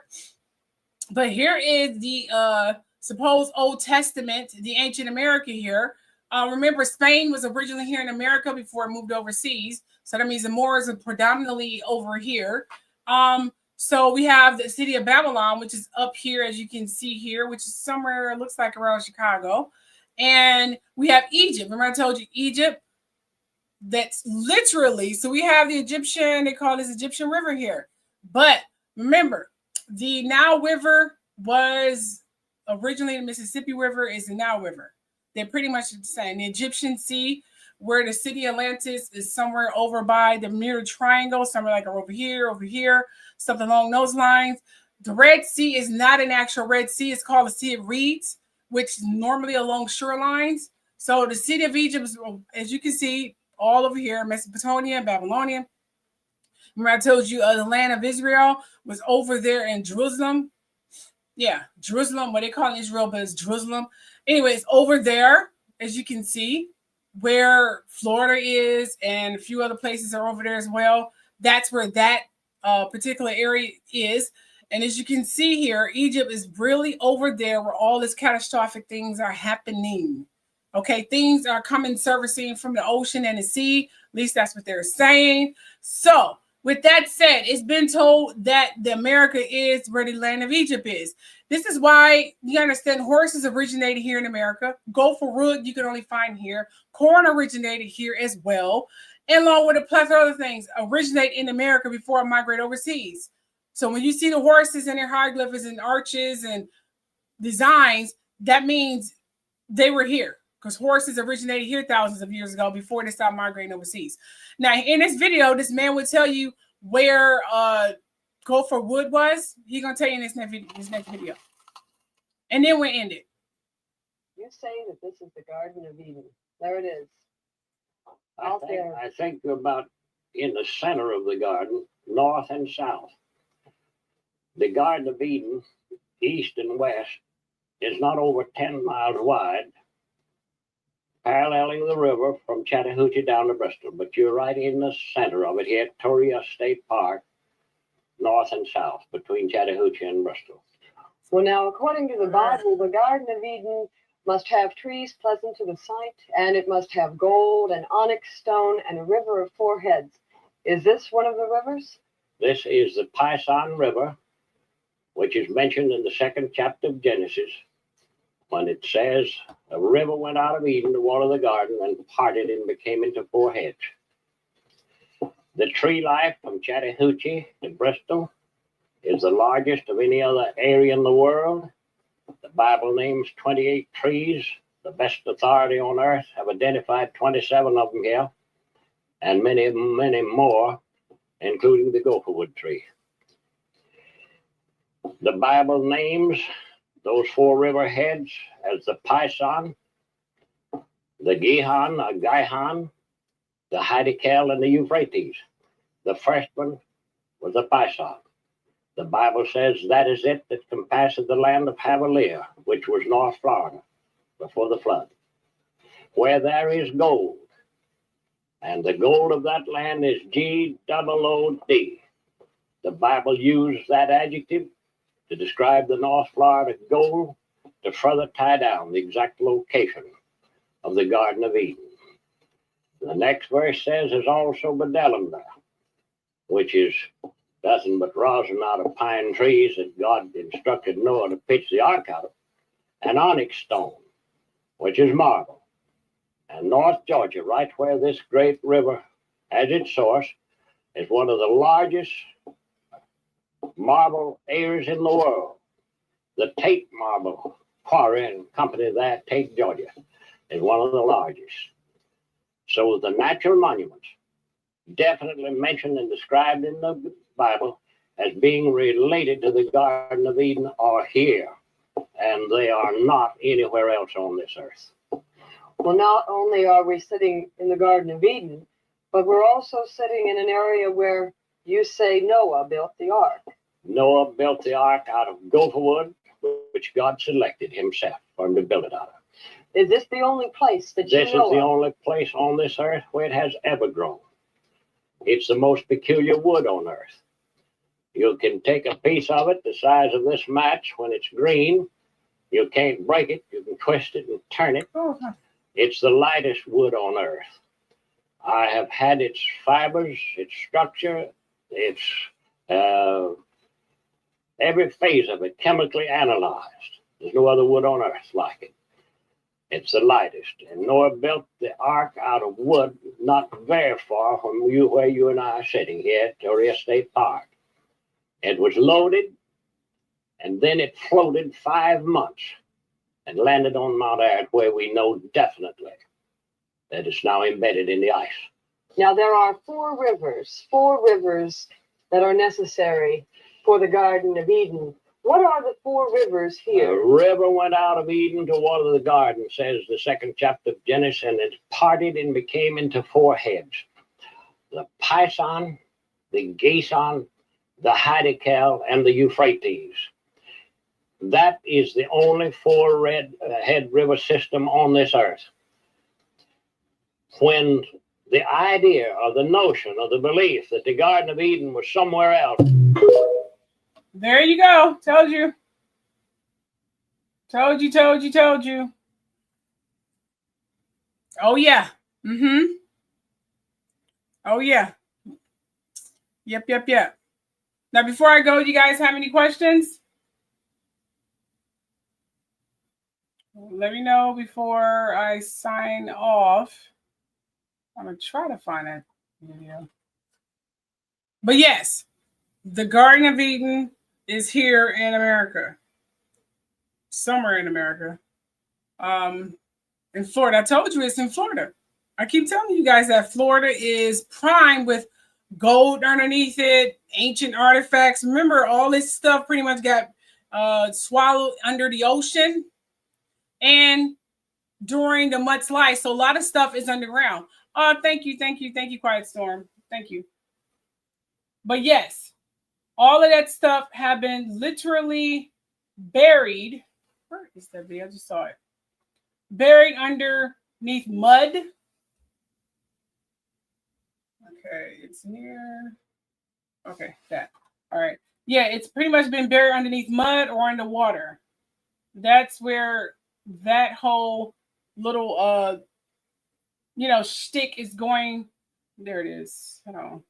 But here is the supposed Old Testament, the ancient America here. Remember, Spain was originally here in America before it moved overseas. So that means the Moors are predominantly over here. So we have the city of Babylon, which is up here, as you can see here, which is somewhere, it looks like around Chicago. And we have Egypt. Remember I told you Egypt? That's literally, so we have the Egyptian, they call this Egyptian river here. But remember, the Nile River was originally the Mississippi River, is the Nile River. They're pretty much the same. The Egyptian Sea, where the city of Atlantis is somewhere over by the Bermuda Triangle, somewhere like over here, something along those lines. The Red Sea is not an actual Red Sea. It's called the Sea of Reeds, which is normally along shorelines. So the city of Egypt is, as you can see, all over here, Mesopotamia, Babylonia. Remember I told you the land of Israel was over there in Jerusalem. Yeah, Jerusalem, what they call Israel, but it's Jerusalem. Anyways, over there, as you can see, where Florida is and a few other places are over there as well. That's where that particular area is. And as you can see here, Egypt is really over there where all these catastrophic things are happening. Okay, things are coming surfacing from the ocean and the sea. At least that's what they're saying. So with that said, it's been told that the America is where the land of Egypt is. This is why you understand horses originated here in America. Gopher wood you can only find here. Corn originated here as well. And along with a plethora of other things originate in America before it migrate overseas. So when you see the horses and their hieroglyphs and arches and designs, that means they were here. Because horses originated here thousands of years ago before they stopped migrating overseas. Now, in this video, this man will tell you where Gopher Wood was. He's going to tell you in this next video. And then we'll end it. You say that this is the Garden of Eden. There it is. I think you're about in the center of the garden, north and south. The Garden of Eden, east and west, is not over 10 miles wide, paralleling the river from Chattahoochee down to Bristol, but you're right in the center of it here at Torrey State Park, north and south, between Chattahoochee and Bristol. Well, now, according to the Bible, the Garden of Eden must have trees pleasant to the sight, and it must have gold and onyx stone and a river of 4 heads. Is this one of the rivers? This is the Pison River, which is mentioned in the 2nd chapter of Genesis, when it says, a river went out of Eden to water the garden and parted and became into 4 heads. The tree life from Chattahoochee to Bristol is the largest of any other area in the world. The Bible names 28 trees. The best authority on earth have identified 27 of them here, and many, many more, including the gopher wood tree. The Bible names those 4 river heads as the Pison, the Gihon, Gihon, the Hiddekel, and the Euphrates. The first one was a Pison. The Bible says that is it that compasseth the land of Havilah, which was North Florida, before the flood, where there is gold. And the gold of that land is G-O-O-D. The Bible used that adjective to describe the North Florida gold to further tie down the exact location of the Garden of Eden. The next verse says there's also bdellium there, which is nothing but rosin out of pine trees that God instructed Noah to pitch the ark out of, and onyx stone, which is marble. And North Georgia, right where this great river has its source, is one of the largest marble areas in the world. The Tate Marble Quarry and Company there, Tate, Georgia, is one of the largest. So the natural monuments definitely mentioned and described in the Bible as being related to the Garden of Eden are here, and they are not anywhere else on this earth. Well, not only are we sitting in the Garden of Eden, but we're also sitting in an area where you say Noah built the ark. Noah built the ark out of gopher wood, which God selected himself for him to build it out of. Is this the only place that you This is know the of? only place on this earth where it has ever grown. It's the most peculiar wood on earth. You can take a piece of it the size of this match when it's green. You can't break it. You can twist it and turn it. It's the lightest wood on earth. I have had its fibers, its structure, its every phase of it chemically analyzed. There's no other wood on earth like it. It's the lightest. And Noah built the ark out of wood not very far from where you and I are sitting here at Torrey State Park. It was loaded, and then it floated 5 months and landed on Mount Ararat, where we know definitely that it's now embedded in the ice. Now, there are four rivers that are necessary for the Garden of Eden. What are the four rivers here? The river went out of Eden to water the garden, says the 2nd chapter of Genesis, and it parted and became into 4 heads. The Pison, the Gason, the Hiddekel, and the Euphrates. That is the only 4 head river system on this earth. When the idea or the notion or the belief that the Garden of Eden was somewhere else. There you go. Told you. Told you. Oh, yeah. Mm-hmm. Oh, yeah. Yep. Now, before I go, do you guys have any questions? Let me know before I sign off. I'm going to try to find that video. But yes, the Garden of Eden is here in America. Somewhere in America. In Florida. I told you it's in Florida. I keep telling you guys that Florida is prime with gold underneath it, ancient artifacts. Remember, all this stuff pretty much got swallowed under the ocean and during the mudslide. So a lot of stuff is underground. Thank you, Quiet Storm. Thank you. But yes, all of that stuff have been literally buried. Where is that video? I just saw it. Buried underneath mud. Okay, it's near. Okay, that. All right. Yeah, it's pretty much been buried underneath mud or underwater. That's where that whole little shtick is going. There it is. Hold on.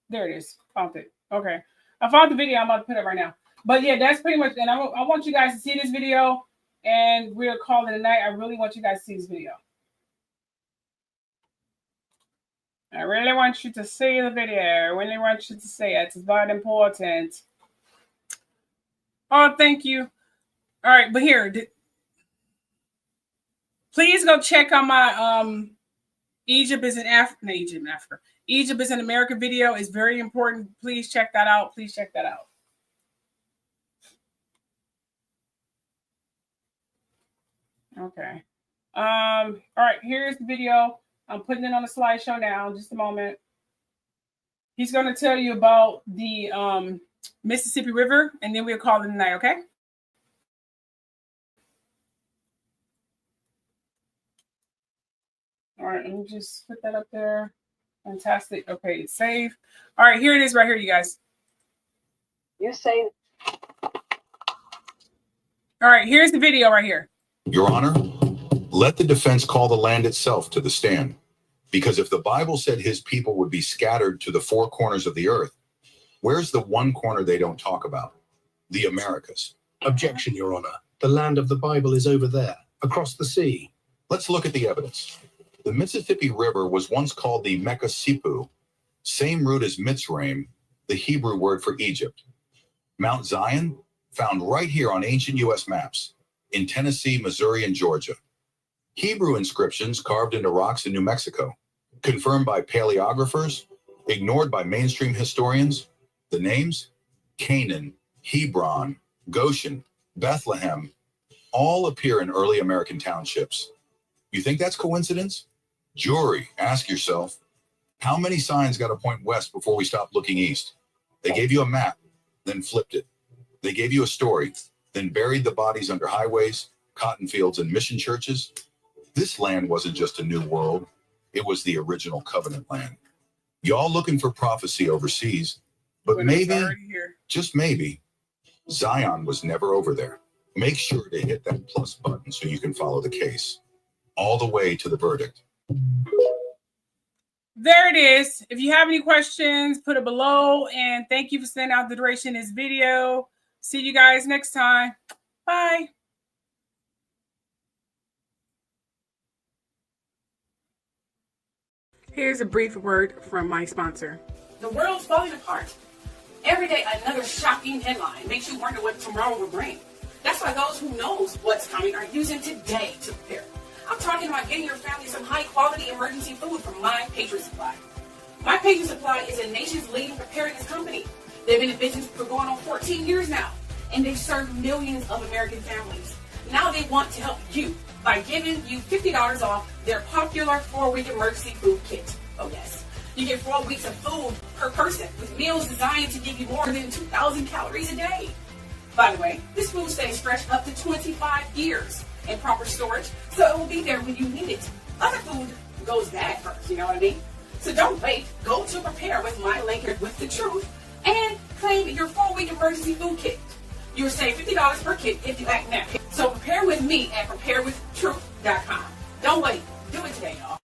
There it is. Found it. Okay. I found the video. I'm about to put it right now. But yeah, that's pretty much it. I want you guys to see this video, and we'll call it a night. I really want you guys to see this video. I really want you to see the video. I really want you to see it. It's very important. Oh, thank you. All right, but here, please go check out my Egypt is in Africa. Egypt is in America video. It's very important. Please check that out. Okay. All right, here's the video. I'm putting it on the slideshow now. Just a moment. He's going to tell you about the Mississippi River, and then we'll call it a night, okay? All right, let me just put that up there. Fantastic. Okay, it's saved. All right, here it is right here, you guys. You say. All right, here's the video right here. Your Honor, let the defense call the land itself to the stand. Because if the Bible said his people would be scattered to the four corners of the earth, where's the one corner they don't talk about? The Americas. Objection, Your Honor. The land of the Bible is over there, across the sea. Let's look at the evidence. The Mississippi River was once called the Mekasipu, same root as Mitzrayim, the Hebrew word for Egypt. Mount Zion, found right here on ancient U.S. maps, in Tennessee, Missouri, and Georgia. Hebrew inscriptions carved into rocks in New Mexico, confirmed by paleographers, ignored by mainstream historians. The names? Canaan, Hebron, Goshen, Bethlehem, all appear in early American townships. You think that's coincidence? Jury, ask yourself, how many signs got to point west before we stopped looking east? They gave you a map, then flipped it. They gave you a story, then buried the bodies under highways, cotton fields, and mission churches. This land wasn't just a new world. It was the original covenant land. Y'all looking for prophecy overseas, but maybe, just maybe, Zion was never over there. Make sure to hit that plus button so you can follow the case all the way to the verdict. There it is. If you have any questions, put it below. And thank you for sending out the duration of this video. See you guys next time. Bye. Here's a brief word from my sponsor. The world's falling apart. Every day, another shocking headline makes you wonder what tomorrow will bring. That's why those who knows what's coming are using today to prepare. I'm talking about getting your family some high-quality emergency food from My Patriot Supply. My Patriot Supply is a nation's leading preparedness company. They've been in business for going on 14 years now, and they've served millions of American families. Now they want to help you by giving you $50 off their popular 4-week emergency food kit. Oh yes, you get 4 weeks of food per person with meals designed to give you more than 2,000 calories a day. By the way, this food stays fresh up to 25 years in proper storage, so it will be there when you need it. Other food goes bad first, you know what I mean? So don't wait. Go to Prepare with My Link with the Truth and claim your 4-week emergency food kit. You'll save $50 per kit if you act now. So prepare with me at preparewithtruth.com. Don't wait. Do it today, y'all.